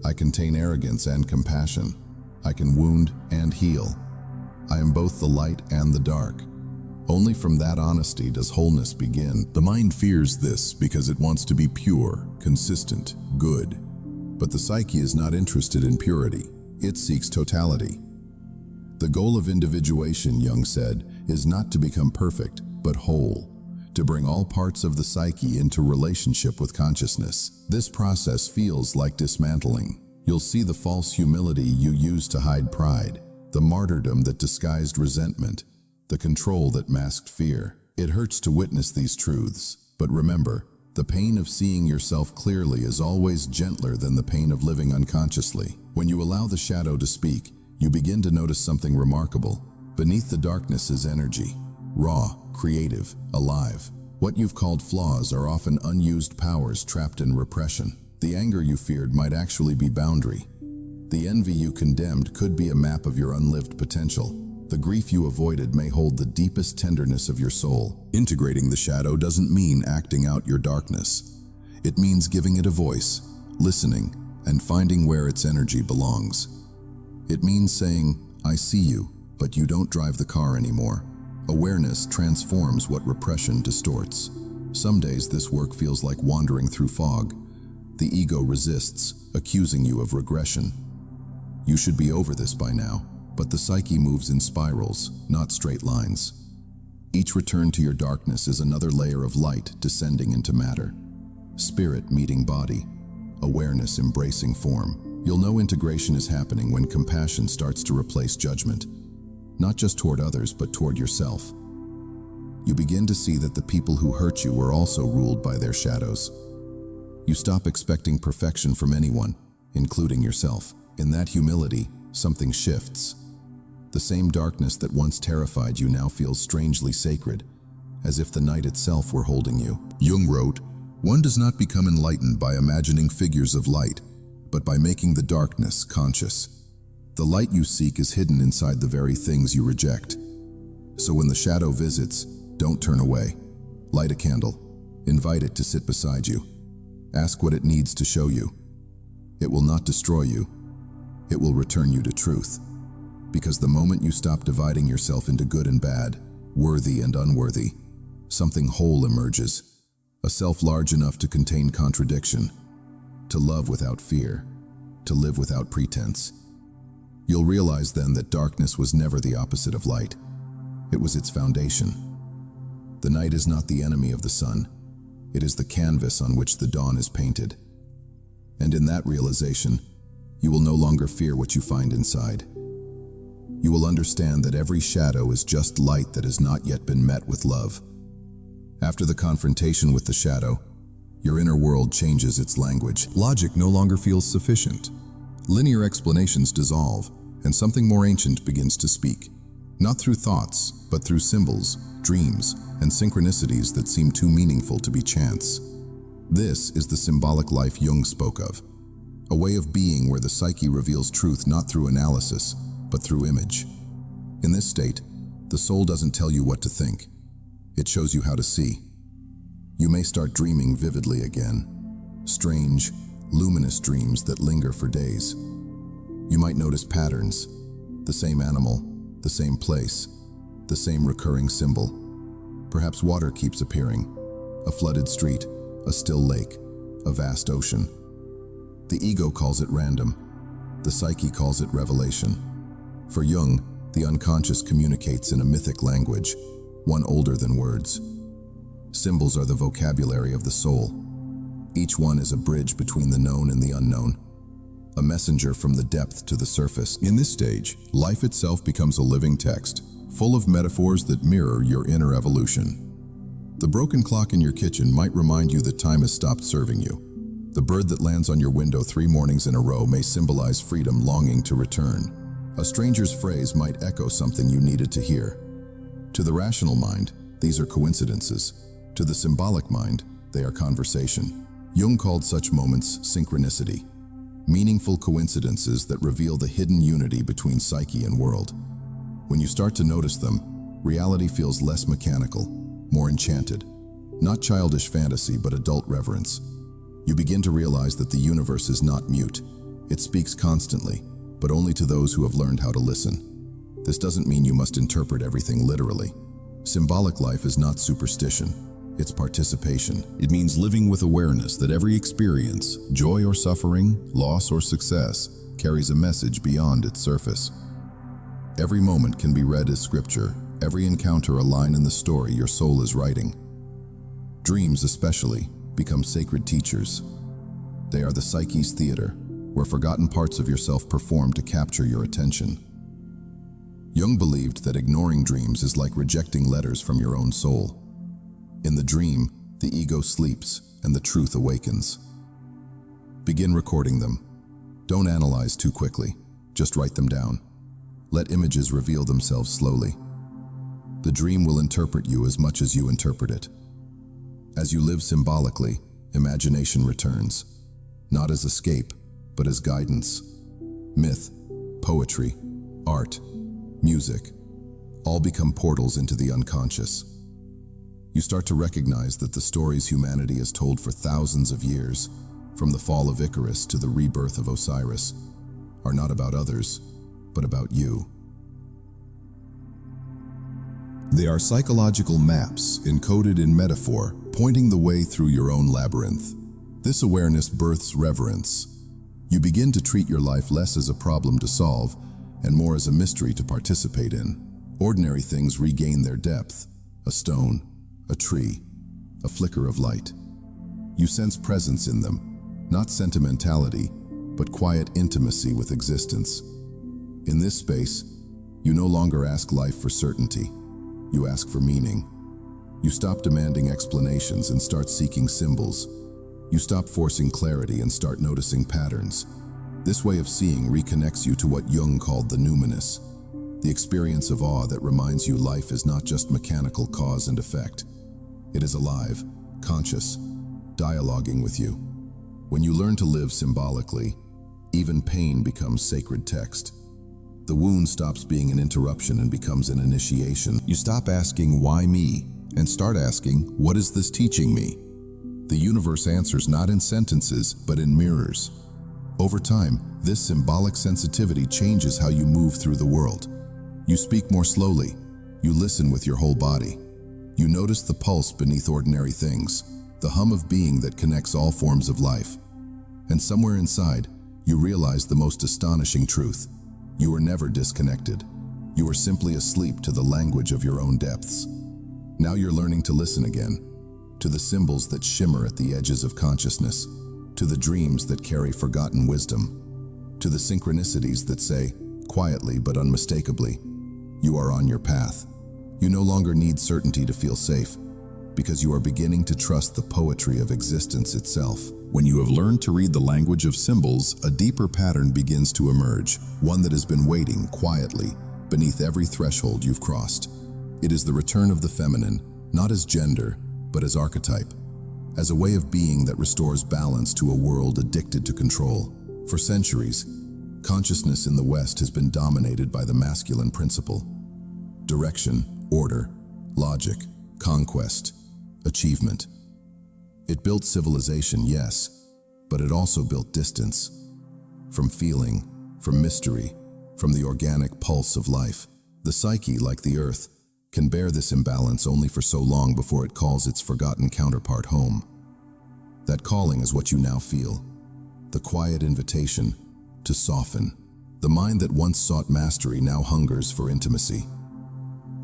S1: I contain arrogance and compassion. I can wound and heal. I am both the light and the dark. Only from that honesty does wholeness begin. The mind fears this because it wants to be pure, consistent, good. But the psyche is not interested in purity. It seeks totality. The goal of individuation, Jung said, is not to become perfect, but whole, to bring all parts of the psyche into relationship with consciousness. This process feels like dismantling. You'll see the false humility you used to hide pride, the martyrdom that disguised resentment, the control that masked fear. It hurts to witness these truths, but remember, the pain of seeing yourself clearly is always gentler than the pain of living unconsciously. When you allow the shadow to speak, you begin to notice something remarkable. Beneath the darkness is energy, raw, creative, alive. What you've called flaws are often unused powers trapped in repression. The anger you feared might actually be boundary. The envy you condemned could be a map of your unlived potential. The grief you avoided may hold the deepest tenderness of your soul. Integrating the shadow doesn't mean acting out your darkness. It means giving it a voice, listening, and finding where its energy belongs. It means saying, I see you, but you don't drive the car anymore. Awareness transforms what repression distorts. Some days this work feels like wandering through fog. The ego resists, accusing you of regression. You should be over this by now, but the psyche moves in spirals, not straight lines. Each return to your darkness is another layer of light descending into matter. Spirit meeting body, awareness embracing form. You'll know integration is happening when compassion starts to replace judgment, not just toward others, but toward yourself. You begin to see that the people who hurt you were also ruled by their shadows. You stop expecting perfection from anyone, including yourself. In that humility, something shifts. The same darkness that once terrified you now feels strangely sacred, as if the night itself were holding you. Jung wrote, "One does not become enlightened by imagining figures of light, but by making the darkness conscious." The light you seek is hidden inside the very things you reject. So when the shadow visits, don't turn away. Light a candle. Invite it to sit beside you. Ask what it needs to show you. It will not destroy you. It will return you to truth. Because the moment you stop dividing yourself into good and bad, worthy and unworthy, something whole emerges. A self large enough to contain contradiction, to love without fear, to live without pretense. You'll realize then that darkness was never the opposite of light. It was its foundation. The night is not the enemy of the sun. It is the canvas on which the dawn is painted. And in that realization, you will no longer fear what you find inside. You will understand that every shadow is just light that has not yet been met with love. After the confrontation with the shadow, your inner world changes its language. Logic no longer feels sufficient. Linear explanations dissolve, and something more ancient begins to speak. Not through thoughts, but through symbols, dreams, and synchronicities that seem too meaningful to be chance. This is the symbolic life Jung spoke of, a way of being where the psyche reveals truth not through analysis, but through image. In this state, the soul doesn't tell you what to think. It shows you how to see. You may start dreaming vividly again, strange, luminous dreams that linger for days. You might notice patterns, the same animal, the same place, the same recurring symbol. Perhaps water keeps appearing, a flooded street, a still lake, a vast ocean. The ego calls it random, the psyche calls it revelation. For Jung, the unconscious communicates in a mythic language, one older than words. Symbols are the vocabulary of the soul. Each one is a bridge between the known and the unknown, a messenger from the depth to the surface. In this stage, life itself becomes a living text, full of metaphors that mirror your inner evolution. The broken clock in your kitchen might remind you that time has stopped serving you. The bird that lands on your window 3 mornings in a row may symbolize freedom longing to return. A stranger's phrase might echo something you needed to hear. To the rational mind, these are coincidences. To the symbolic mind, they are conversation. Jung called such moments synchronicity, meaningful coincidences that reveal the hidden unity between psyche and world. When you start to notice them, reality feels less mechanical, more enchanted. Not childish fantasy, but adult reverence. You begin to realize that the universe is not mute. It speaks constantly, but only to those who have learned how to listen. This doesn't mean you must interpret everything literally. Symbolic life is not superstition. It's participation. It means living with awareness that every experience, joy or suffering, loss or success, carries a message beyond its surface. Every moment can be read as scripture, every encounter a line in the story your soul is writing. Dreams, especially, become sacred teachers. They are the psyche's theater, where forgotten parts of yourself perform to capture your attention. Jung believed that ignoring dreams is like rejecting letters from your own soul. In the dream, the ego sleeps and the truth awakens. Begin recording them. Don't analyze too quickly, just write them down. Let images reveal themselves slowly. The dream will interpret you as much as you interpret it. As you live symbolically, imagination returns, not as escape, but as guidance. Myth, poetry, art, music, all become portals into the unconscious. You start to recognize that the stories humanity has told for thousands of years, from the fall of Icarus to the rebirth of Osiris, are not about others, but about you. They are psychological maps encoded in metaphor, pointing the way through your own labyrinth. This awareness births reverence. You begin to treat your life less as a problem to solve and more as a mystery to participate in. Ordinary things regain their depth: a stone, a tree, a flicker of light. You sense presence in them, not sentimentality, but quiet intimacy with existence. In this space, you no longer ask life for certainty. You ask for meaning. You stop demanding explanations and start seeking symbols. You stop forcing clarity and start noticing patterns. This way of seeing reconnects you to what Jung called the numinous, the experience of awe that reminds you life is not just mechanical cause and effect. It is alive, conscious, dialoguing with you. When you learn to live symbolically, even pain becomes sacred text. The wound stops being an interruption and becomes an initiation. You stop asking, "Why me?" and start asking, "What is this teaching me?" The universe answers not in sentences, but in mirrors. Over time, this symbolic sensitivity changes how you move through the world. You speak more slowly. You listen with your whole body. You notice the pulse beneath ordinary things, the hum of being that connects all forms of life. And somewhere inside, you realize the most astonishing truth. You are never disconnected. You are simply asleep to the language of your own depths. Now you're learning to listen again, to the symbols that shimmer at the edges of consciousness, to the dreams that carry forgotten wisdom, to the synchronicities that say, quietly but unmistakably, you are on your path. You no longer need certainty to feel safe, because you are beginning to trust the poetry of existence itself. When you have learned to read the language of symbols, a deeper pattern begins to emerge, one that has been waiting quietly beneath every threshold you've crossed. It is the return of the feminine, not as gender, but as archetype, as a way of being that restores balance to a world addicted to control. For centuries, consciousness in the West has been dominated by the masculine principle: direction, order, logic, conquest, achievement. It built civilization, yes, but it also built distance. From feeling, from mystery, from the organic pulse of life. The psyche, like the earth, can bear this imbalance only for so long before it calls its forgotten counterpart home. That calling is what you now feel, the quiet invitation to soften. The mind that once sought mastery now hungers for intimacy.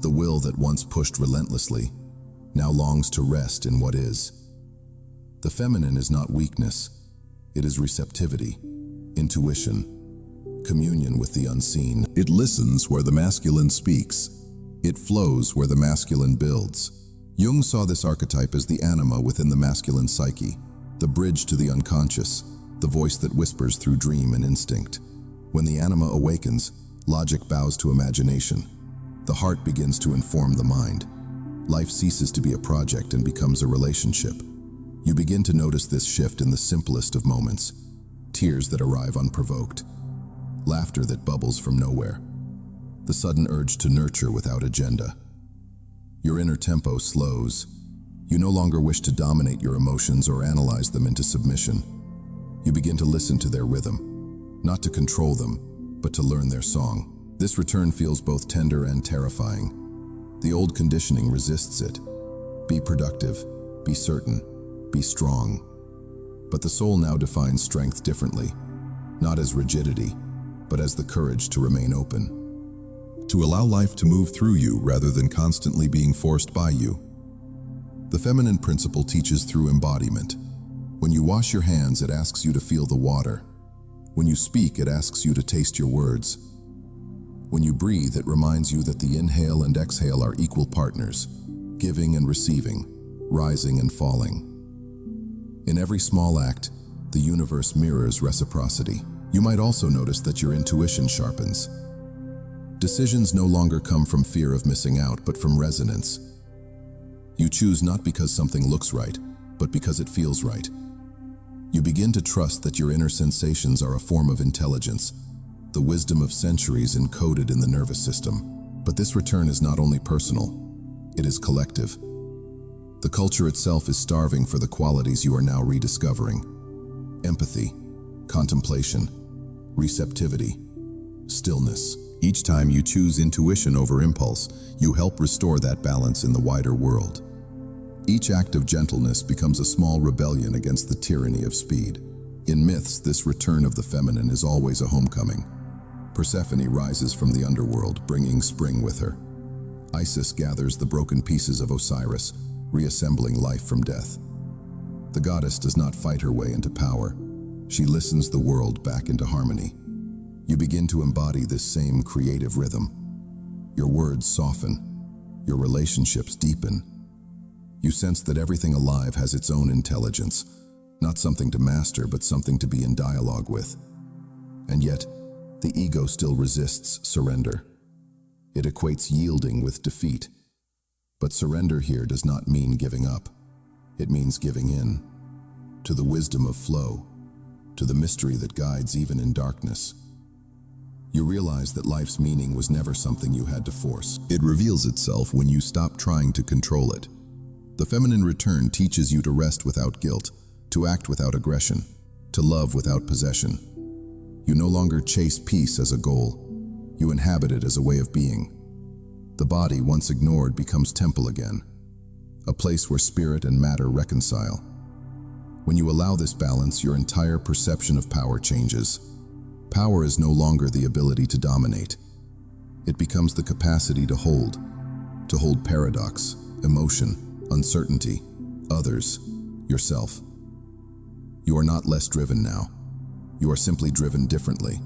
S1: The will that once pushed relentlessly now longs to rest in what is. The feminine is not weakness, it is receptivity, intuition, communion with the unseen. It listens where the masculine speaks. It flows where the masculine builds. Jung saw this archetype as the anima within the masculine psyche, the bridge to the unconscious, the voice that whispers through dream and instinct. When the anima awakens, logic bows to imagination. The heart begins to inform the mind. Life ceases to be a project and becomes a relationship. You begin to notice this shift in the simplest of moments: tears that arrive unprovoked, laughter that bubbles from nowhere, the sudden urge to nurture without agenda. Your inner tempo slows. You no longer wish to dominate your emotions or analyze them into submission. You begin to listen to their rhythm, not to control them, but to learn their song. This return feels both tender and terrifying. The old conditioning resists it. Be productive, be certain, be strong. But the soul now defines strength differently, not as rigidity, but as the courage to remain open. To allow life to move through you rather than constantly being forced by you. The feminine principle teaches through embodiment. When you wash your hands, it asks you to feel the water. When you speak, it asks you to taste your words. When you breathe, it reminds you that the inhale and exhale are equal partners, giving and receiving, rising and falling. In every small act, the universe mirrors reciprocity. You might also notice that your intuition sharpens. Decisions no longer come from fear of missing out, but from resonance. You choose not because something looks right, but because it feels right. You begin to trust that your inner sensations are a form of intelligence, the wisdom of centuries encoded in the nervous system. But this return is not only personal, it is collective. The culture itself is starving for the qualities you are now rediscovering: empathy, contemplation, receptivity, stillness. Each time you choose intuition over impulse, you help restore that balance in the wider world. Each act of gentleness becomes a small rebellion against the tyranny of speed. In myths, this return of the feminine is always a homecoming. Persephone rises from the underworld, bringing spring with her. Isis gathers the broken pieces of Osiris, reassembling life from death. The goddess does not fight her way into power. She listens the world back into harmony. You begin to embody this same creative rhythm. Your words soften. Your relationships deepen. You sense that everything alive has its own intelligence, not something to master, but something to be in dialogue with. And yet, the ego still resists surrender. It equates yielding with defeat. But surrender here does not mean giving up. It means giving in, to the wisdom of flow, to the mystery that guides even in darkness. You realize that life's meaning was never something you had to force. It reveals itself when you stop trying to control it. The feminine return teaches you to rest without guilt, to act without aggression, to love without possession. You no longer chase peace as a goal. You inhabit it as a way of being. The body, once ignored, becomes temple again, a place where spirit and matter reconcile. When you allow this balance, your entire perception of power changes. Power is no longer the ability to dominate. It becomes the capacity to hold paradox, emotion, uncertainty, others, yourself. You are not less driven now. You are simply driven differently.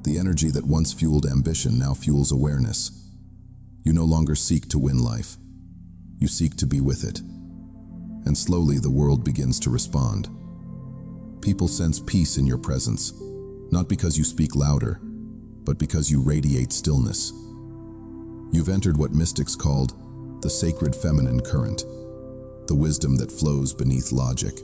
S1: The energy that once fueled ambition now fuels awareness. You no longer seek to win life. You seek to be with it. And slowly the world begins to respond. People sense peace in your presence, not because you speak louder, but because you radiate stillness. You've entered what mystics called the sacred feminine current, the wisdom that flows beneath logic,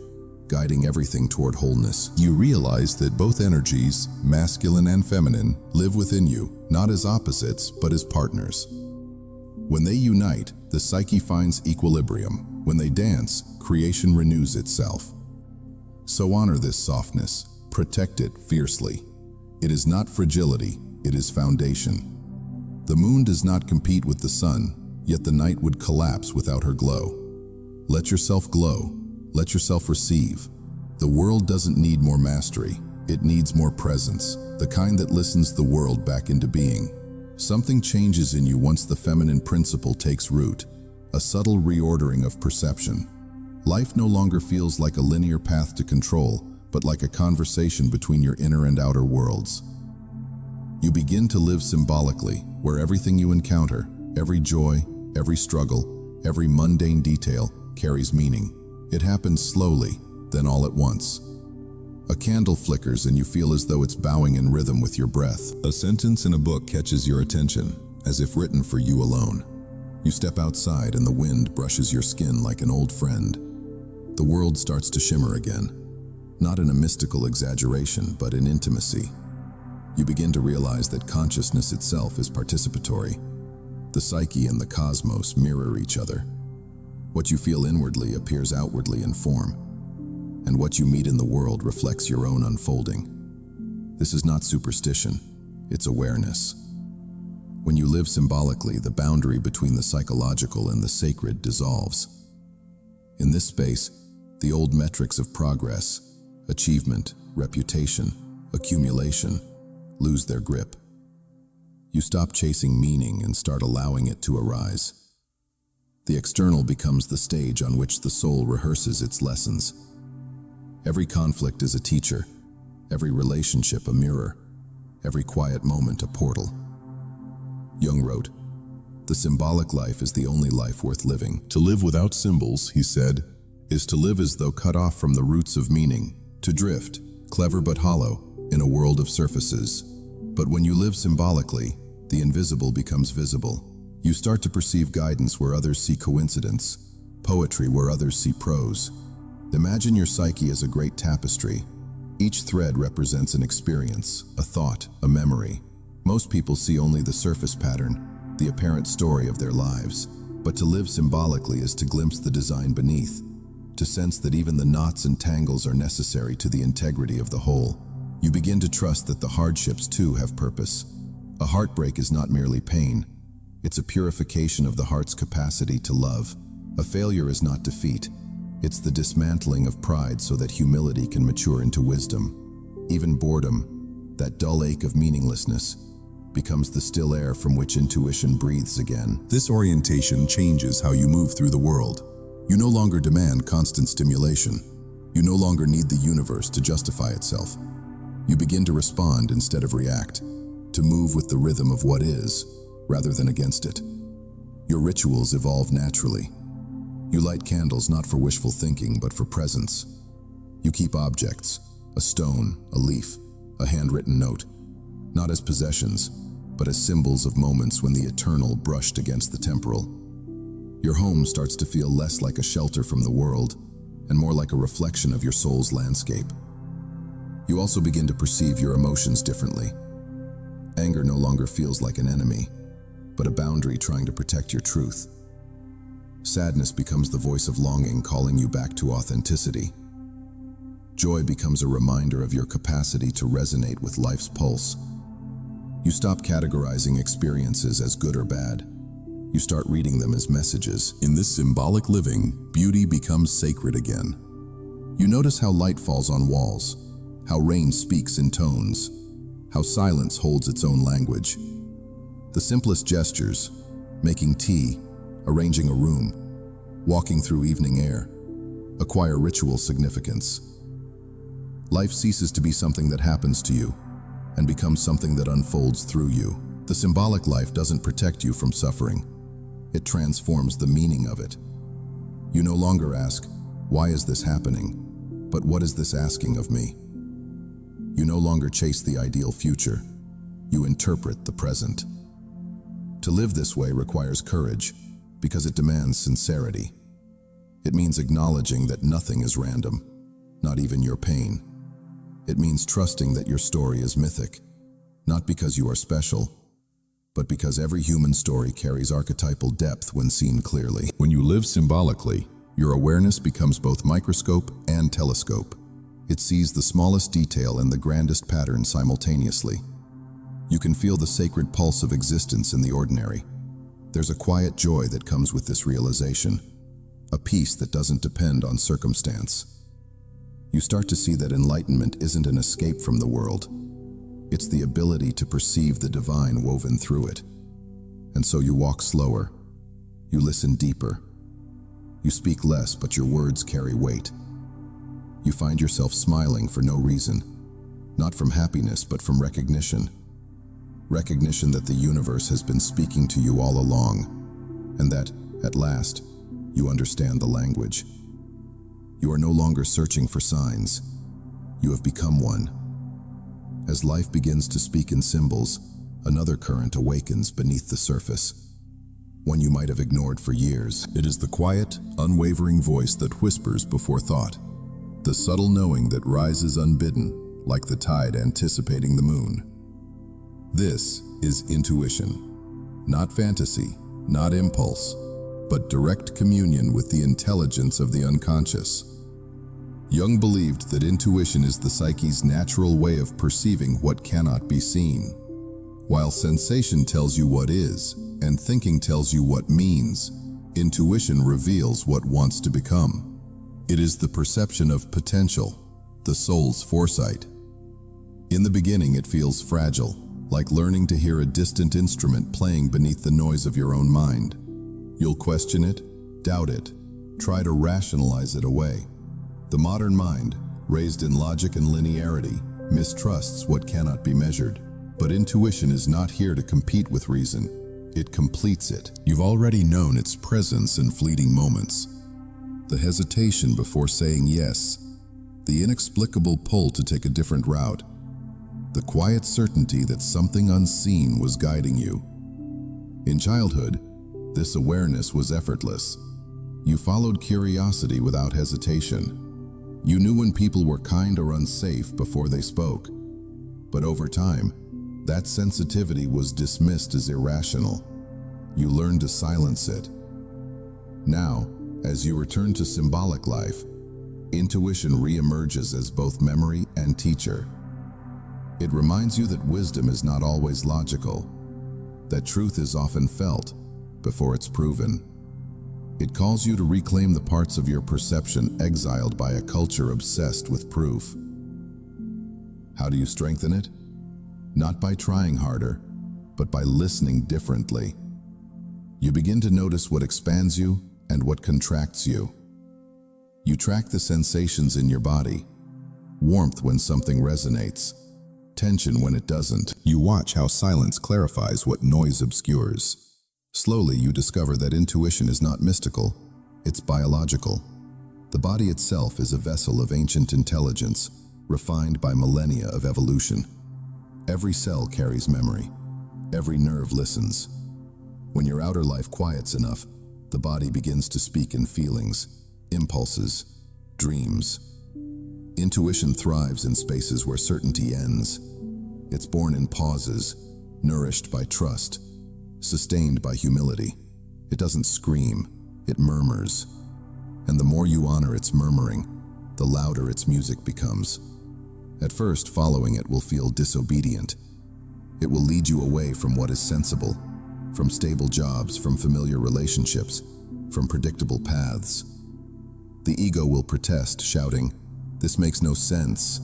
S1: guiding everything toward wholeness.
S2: You realize that both energies, masculine and feminine, live within you, not as opposites, but as partners. When they unite, the psyche finds equilibrium. When they dance, creation renews itself. So honor this softness, protect it fiercely. It is not fragility, it is foundation. The moon does not compete with the sun, yet the night would collapse without her glow. Let yourself glow, let yourself receive. The world doesn't need more mastery, it needs more presence, the kind that listens the world back into being. Something changes in you once the feminine principle takes root, a subtle reordering of perception. Life no longer feels like a linear path to control, but like a conversation between your inner and outer worlds. You begin to live symbolically, where everything you encounter, every joy, every struggle, every mundane detail, carries meaning. It happens slowly, then all at once. A candle flickers and you feel as though it's bowing in rhythm with your breath. A sentence in a book catches your attention, as if written for you alone. You step outside and the wind brushes your skin like an old friend. The world starts to shimmer again, not in a mystical exaggeration, but in intimacy. You begin to realize that consciousness itself is participatory. The psyche and the cosmos mirror each other. What you feel inwardly appears outwardly in form, and what you meet in the world reflects your own unfolding. This is not superstition, it's awareness. When you live symbolically, the boundary between the psychological and the sacred dissolves. In this space, the old metrics of progress, achievement, reputation, accumulation, lose their grip. You stop chasing meaning and start allowing it to arise. The external becomes the stage on which the soul rehearses its lessons. Every conflict is a teacher, every relationship a mirror, every quiet moment a portal. Jung wrote, "The symbolic life is the only life worth living.
S1: To live without symbols," he said, "is to live as though cut off from the roots of meaning, to drift, clever but hollow, in a world of surfaces. But when you live symbolically, the invisible becomes visible. You start to perceive guidance where others see coincidence, poetry where others see prose. Imagine your psyche as a great tapestry. Each thread represents an experience, a thought, a memory. Most people see only the surface pattern, the apparent story of their lives. But to live symbolically is to glimpse the design beneath, to sense that even the knots and tangles are necessary to the integrity of the whole. You begin to trust that the hardships too have purpose. A heartbreak is not merely pain. It's a purification of the heart's capacity to love. A failure is not defeat. It's the dismantling of pride so that humility can mature into wisdom. Even boredom, that dull ache of meaninglessness, becomes the still air from which intuition breathes again. This orientation changes how you move through the world. You no longer demand constant stimulation. You no longer need the universe to justify itself. You begin to respond instead of react, to move with the rhythm of what is, rather than against it. Your rituals evolve naturally. You light candles not for wishful thinking, but for presence. You keep objects, a stone, a leaf, a handwritten note, not as possessions, but as symbols of moments when the eternal brushed against the temporal. Your home starts to feel less like a shelter from the world, and more like a reflection of your soul's landscape. You also begin to perceive your emotions differently. Anger no longer feels like an enemy, but a boundary trying to protect your truth. Sadness becomes the voice of longing calling you back to authenticity. Joy becomes a reminder of your capacity to resonate with life's pulse. You stop categorizing experiences as good or bad. You start reading them as messages. In this symbolic living, beauty becomes sacred again. You notice how light falls on walls, how rain speaks in tones, how silence holds its own language. The simplest gestures, making tea, arranging a room, walking through evening air, acquire ritual significance. Life ceases to be something that happens to you and becomes something that unfolds through you. The symbolic life doesn't protect you from suffering. It transforms the meaning of it. You no longer ask, "Why is this happening?" but "What is this asking of me?" You no longer chase the ideal future. You interpret the present. To live this way requires courage because it demands sincerity. It means acknowledging that nothing is random, not even your pain. It means trusting that your story is mythic, not because you are special, but because every human story carries archetypal depth when seen clearly. When you live symbolically, your awareness becomes both microscope and telescope. It sees the smallest detail and the grandest pattern simultaneously. You can feel the sacred pulse of existence in the ordinary. There's a quiet joy that comes with this realization, a peace that doesn't depend on circumstance. You start to see that enlightenment isn't an escape from the world. It's the ability to perceive the divine woven through it. And so you walk slower. You listen deeper. You speak less, but your words carry weight. You find yourself smiling for no reason, not from happiness, but from recognition. Recognition that the universe has been speaking to you all along, and that, at last, you understand the language. You are no longer searching for signs. You have become one. As life begins to speak in symbols, another current awakens beneath the surface, one you might have ignored for years. It is the quiet, unwavering voice that whispers before thought, the subtle knowing that rises unbidden, like the tide anticipating the moon. This is intuition, not fantasy, not impulse, but direct communion with the intelligence of the unconscious. Jung believed that intuition is the psyche's natural way of perceiving what cannot be seen. While sensation tells you what is, and thinking tells you what means, intuition reveals what wants to become. It is the perception of potential, the soul's foresight. In the beginning, it feels fragile, like learning to hear a distant instrument playing beneath the noise of your own mind. You'll question it, doubt it, try to rationalize it away. The modern mind, raised in logic and linearity, mistrusts what cannot be measured. But intuition is not here to compete with reason. It completes it. You've already known its presence in fleeting moments. The hesitation before saying yes, the inexplicable pull to take a different route, the quiet certainty that something unseen was guiding you. In childhood, this awareness was effortless. You followed curiosity without hesitation. You knew when people were kind or unsafe before they spoke. But over time, that sensitivity was dismissed as irrational. You learned to silence it. Now, as you return to symbolic life, intuition re-emerges as both memory and teacher. It reminds you that wisdom is not always logical, that truth is often felt before it's proven. It calls you to reclaim the parts of your perception exiled by a culture obsessed with proof. How do you strengthen it? Not by trying harder, but by listening differently. You begin to notice what expands you and what contracts you. You track the sensations in your body, warmth when something resonates, tension when it doesn't. You watch how silence clarifies what noise obscures. Slowly, you discover that intuition is not mystical, it's biological. The body itself is a vessel of ancient intelligence, refined by millennia of evolution. Every cell carries memory. Every nerve listens. When your outer life quiets enough, the body begins to speak in feelings, impulses, dreams. Intuition thrives in spaces where certainty ends. It's born in pauses, nourished by trust, sustained by humility. It doesn't scream, it murmurs. And the more you honor its murmuring, the louder its music becomes. At first, following it will feel disobedient. It will lead you away from what is sensible, from stable jobs, from familiar relationships, from predictable paths. The ego will protest, shouting, "This makes no sense."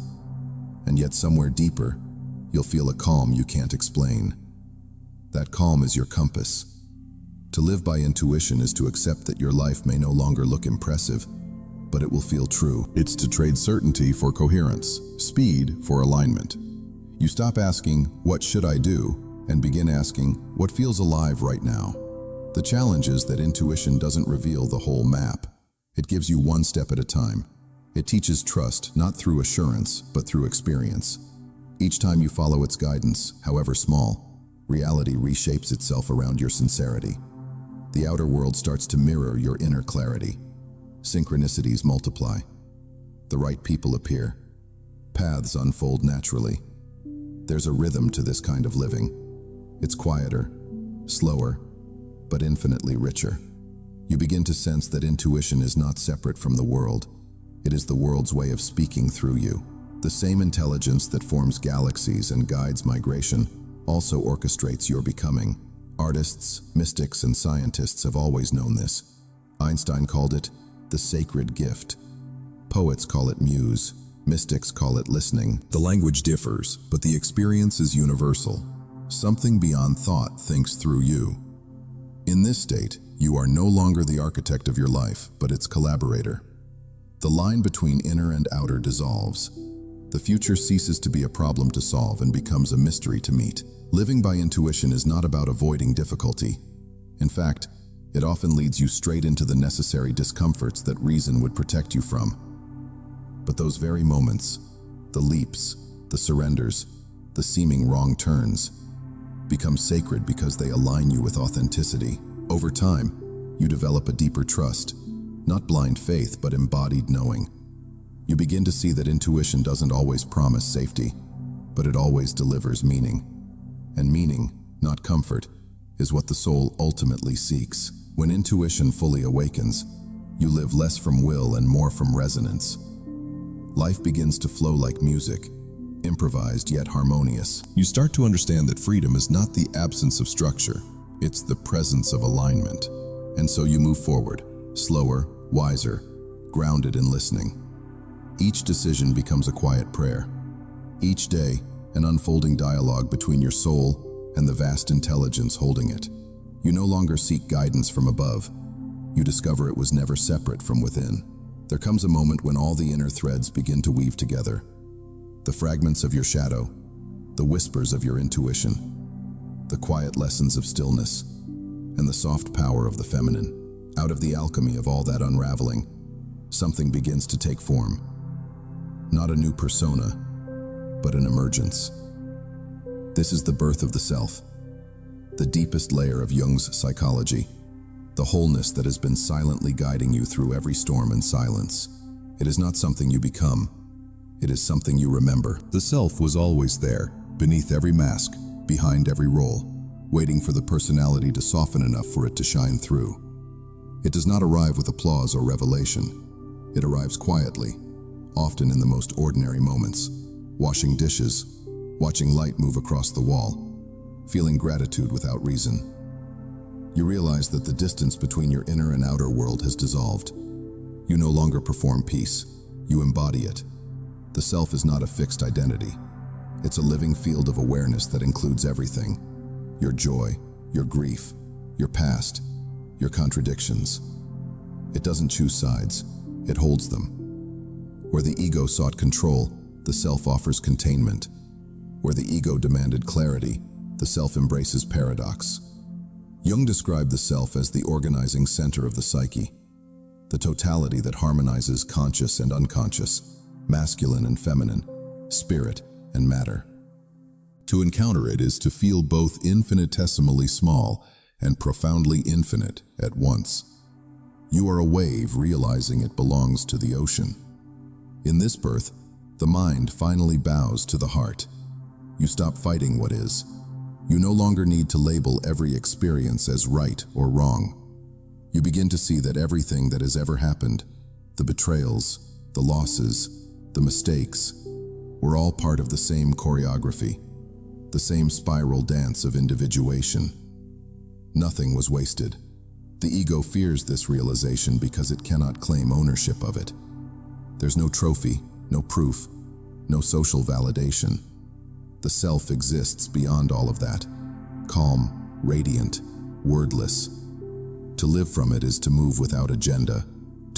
S1: And yet somewhere deeper, you'll feel a calm you can't explain. That calm is your compass. To live by intuition is to accept that your life may no longer look impressive,
S2: but it will feel true. It's to trade certainty for coherence, speed for alignment. You stop asking, "What should I do?" and begin asking, "What feels alive right now?" The challenge is that intuition doesn't reveal the whole map. It gives you one step at a time. It teaches trust, not through assurance, but through experience. Each time you follow its guidance, however small, reality reshapes itself around your sincerity. The outer world starts to mirror your inner clarity. Synchronicities multiply. The right people appear. Paths unfold naturally. There's a rhythm to this kind of living. It's quieter, slower, but infinitely richer. You begin to sense that intuition is not separate from the world. It is the world's way of speaking through you. The same intelligence that forms galaxies and guides migration also orchestrates your becoming. Artists, mystics, and scientists have always known this. Einstein called it the sacred gift. Poets call it muse. Mystics call it listening. The language differs, but the experience is universal. Something beyond thought thinks through you. In this state, you are no longer the architect of your life, but its collaborator. The line between inner and outer dissolves. The future ceases to be a problem to solve and becomes a mystery to meet. Living by intuition is not about avoiding difficulty. In fact, it often leads you straight into the necessary discomforts that reason would protect you from. But those very moments, the leaps, the surrenders, the seeming wrong turns, become sacred because they align you with authenticity. Over time, you develop a deeper trust, not blind faith, but embodied knowing. You begin to see that intuition doesn't always promise safety, but it always delivers meaning. And meaning, not comfort, is what the soul ultimately seeks. When intuition fully awakens, you live less from will and more from resonance. Life begins to flow like music, improvised yet harmonious. You start to understand that freedom is not the absence of structure, it's the presence of alignment. And so you move forward, slower, wiser, grounded in listening. Each decision becomes a quiet prayer. Each day, an unfolding dialogue between your soul and the vast intelligence holding it. You no longer seek guidance from above. You discover it was never separate from within. There comes a moment when all the inner threads begin to weave together. The fragments of your shadow, the whispers of your intuition, the quiet lessons of stillness, and the soft power of the feminine. Out of the alchemy of all that unraveling, something begins to take form. Not a new persona, but an emergence. This is the birth of the self, the deepest layer of Jung's psychology, the wholeness that has been silently guiding you through every storm and silence. It is not something you become, it is something you remember. The self was always there, beneath every mask, behind every role, waiting for the personality to soften enough for it to shine through. It does not arrive with applause or revelation. It arrives quietly, often in the most ordinary moments, washing dishes, watching light move across the wall, feeling gratitude without reason. You realize that the distance between your inner and outer world has dissolved. You no longer perform peace, you embody it. The self is not a fixed identity. It's a living field of awareness that includes everything. Your joy, your grief, your past, your contradictions. It doesn't choose sides, it holds them. Where the ego sought control, the self offers containment. Where the ego demanded clarity, the self embraces paradox. Jung described the self as the organizing center of the psyche, the totality that harmonizes conscious and unconscious, masculine and feminine, spirit and matter. To encounter it is to feel both infinitesimally small and profoundly infinite at once. You are a wave realizing it belongs to the ocean. In this birth, the mind finally bows to the heart. You stop fighting what is. You no longer need to label every experience as right or wrong. You begin to see that everything that has ever happened, the betrayals, the losses, the mistakes, were all part of the same choreography, the same spiral dance of individuation. Nothing was wasted. The ego fears this realization because it cannot claim ownership of it. There's no trophy, no proof, no social validation. The self exists beyond all of that, calm, radiant, wordless. To live from it is to move without agenda,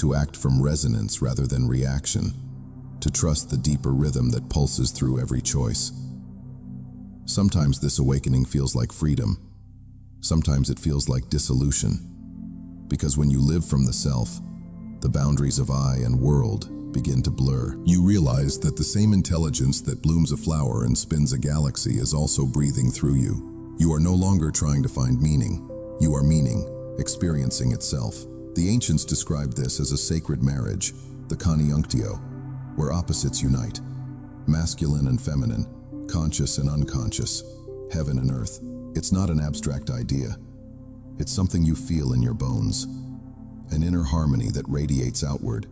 S2: to act from resonance rather than reaction, to trust the deeper rhythm that pulses through every choice. Sometimes this awakening feels like freedom. Sometimes it feels like dissolution. Because when you live from the self, the boundaries of I and world begin to blur. You realize that the same intelligence that blooms a flower and spins a galaxy is also breathing through you. You are no longer trying to find meaning. You are meaning, experiencing itself. The ancients described this as a sacred marriage, the conjunctio, where opposites unite, masculine and feminine, conscious and unconscious, heaven and earth. It's not an abstract idea. It's something you feel in your bones, an inner harmony that radiates outward,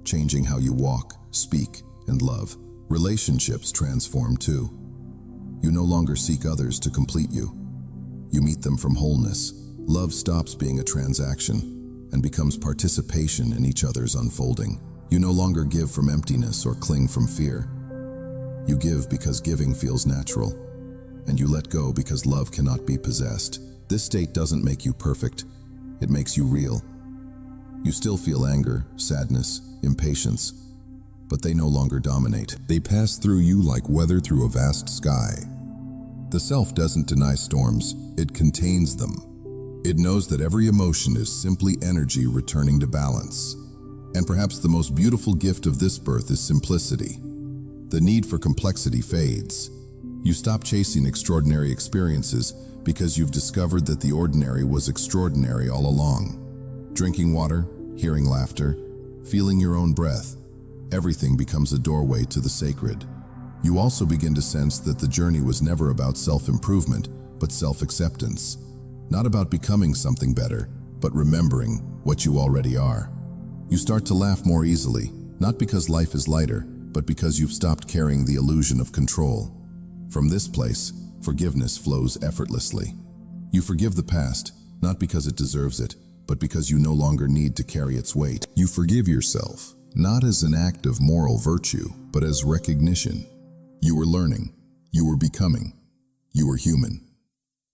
S2: changing how you walk, speak, and love. Relationships transform too. You no longer seek others to complete you. You meet them from wholeness. Love stops being a transaction and becomes participation in each other's unfolding. You no longer give from emptiness or cling from fear. You give because giving feels natural, and you let go because love cannot be possessed. This state doesn't make you perfect. It makes you real. You still feel anger, sadness, impatience, but they no longer dominate. They pass through you like weather through a vast sky. The self doesn't deny storms, it contains them. It knows that every emotion is simply energy returning to balance. And perhaps the most beautiful gift of this birth is simplicity. The need for complexity fades. You stop chasing extraordinary experiences because you've discovered that the ordinary was extraordinary all along. Drinking water, hearing laughter, feeling your own breath, everything becomes a doorway to the sacred. You also begin to sense that the journey was never about self-improvement, but self-acceptance. Not about becoming something better, but remembering what you already are. You start to laugh more easily, not because life is lighter, but because you've stopped carrying the illusion of control. From this place, forgiveness flows effortlessly. You forgive the past, not because it deserves it, but because you no longer need to carry its weight. You forgive yourself, not as an act of moral virtue, but as recognition. You were learning, you were becoming, you were human.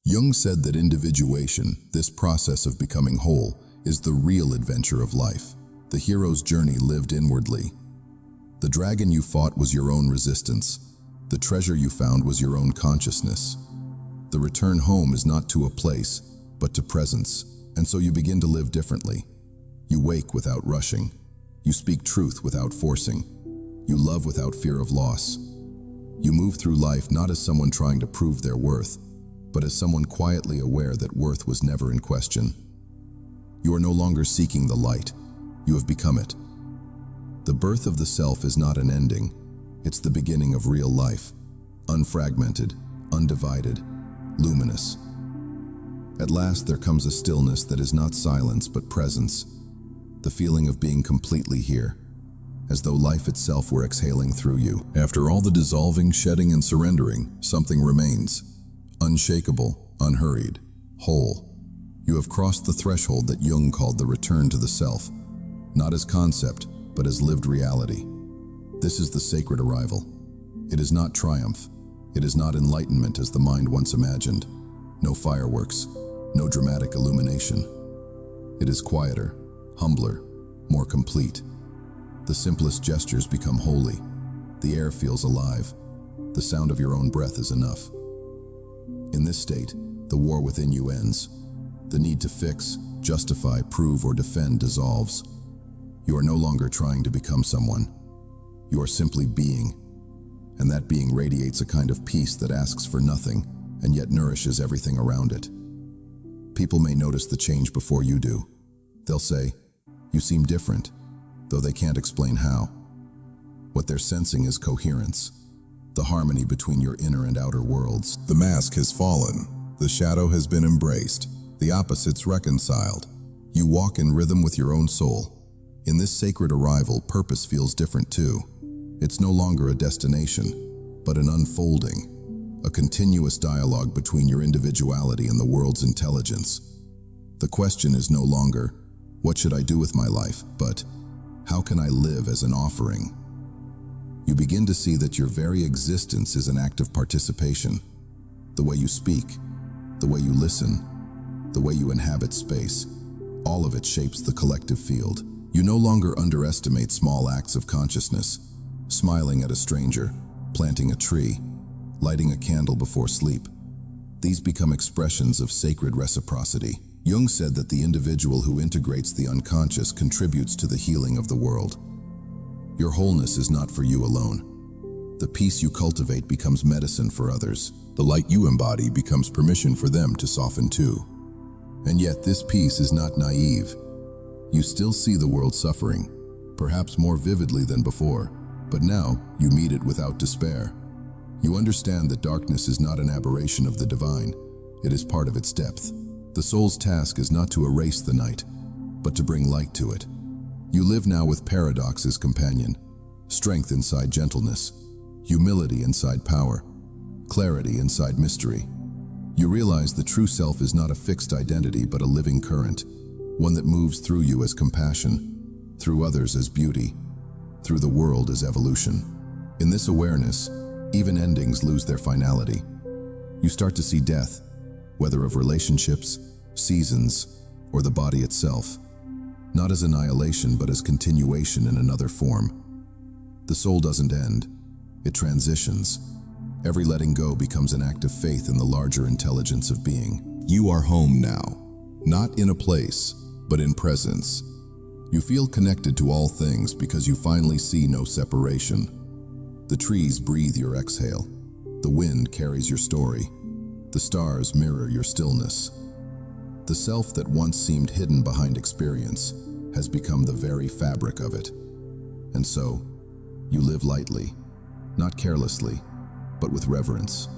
S2: Jung said that individuation, this process of becoming whole, is the real adventure of life. The hero's journey lived inwardly. The dragon you fought was your own resistance. The treasure you found was your own consciousness. The return home is not to a place, but to presence. And so you begin to live differently. You wake without rushing. You speak truth without forcing. You love without fear of loss. You move through life not as someone trying to prove their worth, but as someone quietly aware that worth was never in question. You are no longer seeking the light. You have become it. The birth of the self is not an ending. It's the beginning of real life, unfragmented, undivided, luminous. At last there comes a stillness that is not silence but presence, the feeling of being completely here, as though life itself were exhaling through you. After all the dissolving, shedding, and surrendering, something remains, unshakable, unhurried, whole. You have crossed the threshold that Jung called the return to the self, not as concept, but as lived reality. This is the sacred arrival. It is not triumph. It is not enlightenment as the mind once imagined. No fireworks, no dramatic illumination. It is quieter, humbler, more complete. The simplest gestures become holy. The air feels alive. The sound of your own breath is enough. In this state, the war within you ends. The need to fix, justify, prove, or defend dissolves. You are no longer trying to become someone. You are simply being, and that being radiates a kind of peace that asks for nothing and yet nourishes everything around it. People may notice the change before you do. They'll say, "You seem different," though they can't explain how. What they're sensing is coherence, the harmony between your inner and outer worlds. The mask has fallen, the shadow has been embraced, the opposites reconciled. You walk in rhythm with your own soul. In this sacred arrival, purpose feels different too. It's no longer a destination, but an unfolding, a continuous dialogue between your individuality and the world's intelligence. The question is no longer, what should I do with my life, but how can I live as an offering? You begin to see that your very existence is an act of participation. The way you speak, the way you listen, the way you inhabit space, all of it shapes the collective field.
S1: You no longer underestimate small acts of consciousness, smiling at a stranger, planting a tree, lighting a candle before sleep. These become expressions of sacred reciprocity. Jung said that the individual who integrates the unconscious contributes to the healing of the world. Your wholeness is not for you alone. The peace you cultivate becomes medicine for others. The light you embody becomes permission for them to soften too. And yet this peace is not naive. You still see the world suffering, perhaps more vividly than before, but now you meet it without despair. You understand that darkness is not an aberration of the divine, it is part of its depth. The soul's task is not to erase the night, but to bring light to it. You live now with paradox as companion, strength inside gentleness, humility inside power, clarity inside mystery. You realize the true self is not a fixed identity but a living current, one that moves through you as compassion, through others as beauty, through the world as evolution. In this awareness, even endings lose their finality. You start to see death, whether of relationships, seasons, or the body itself, not as annihilation but as continuation in another form. The soul doesn't end, it transitions. Every letting go becomes an act of faith in the larger intelligence of being. You are home now, not in a place, but in presence. You feel connected to all things because you finally see no separation. The trees breathe your exhale. The wind carries your story. The stars mirror your stillness. The self that once seemed hidden behind experience has become the very fabric of it. And so, you live lightly, not carelessly, but with reverence.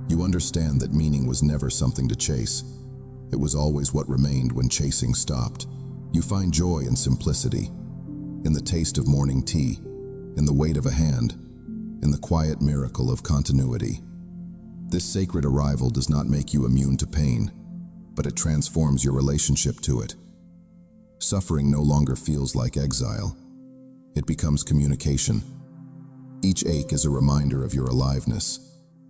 S1: You understand that meaning was never something to chase. It was always what remained when chasing stopped. You find joy in simplicity, in the taste of morning tea, in the weight of a hand, in the quiet miracle of continuity. This sacred arrival does not make you immune to pain, but it transforms your relationship to it. Suffering no longer feels like exile. It becomes communication. Each ache is a reminder of your aliveness,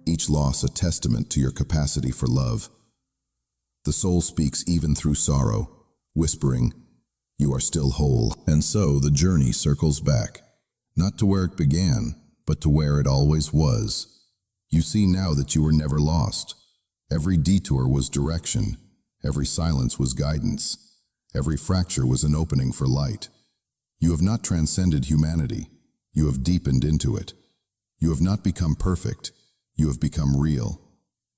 S1: each loss a testament to your capacity for love. The soul speaks even through sorrow, whispering, "You are still whole." And so the journey circles back, not to where it began, but to where it always was. You see now that you were never lost. Every detour was direction, every silence was guidance, every fracture was an opening for light. You have not transcended humanity, you have deepened into it. You have not become perfect, you have become real.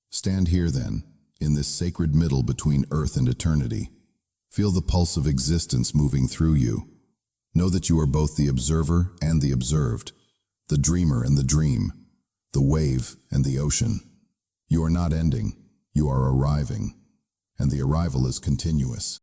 S1: Stand here then, in this sacred middle between earth and eternity. Feel the pulse of existence moving through you. Know that you are both the observer and the observed, the dreamer and the dream, the wave and the ocean. You are not ending, you are arriving, and the arrival is continuous.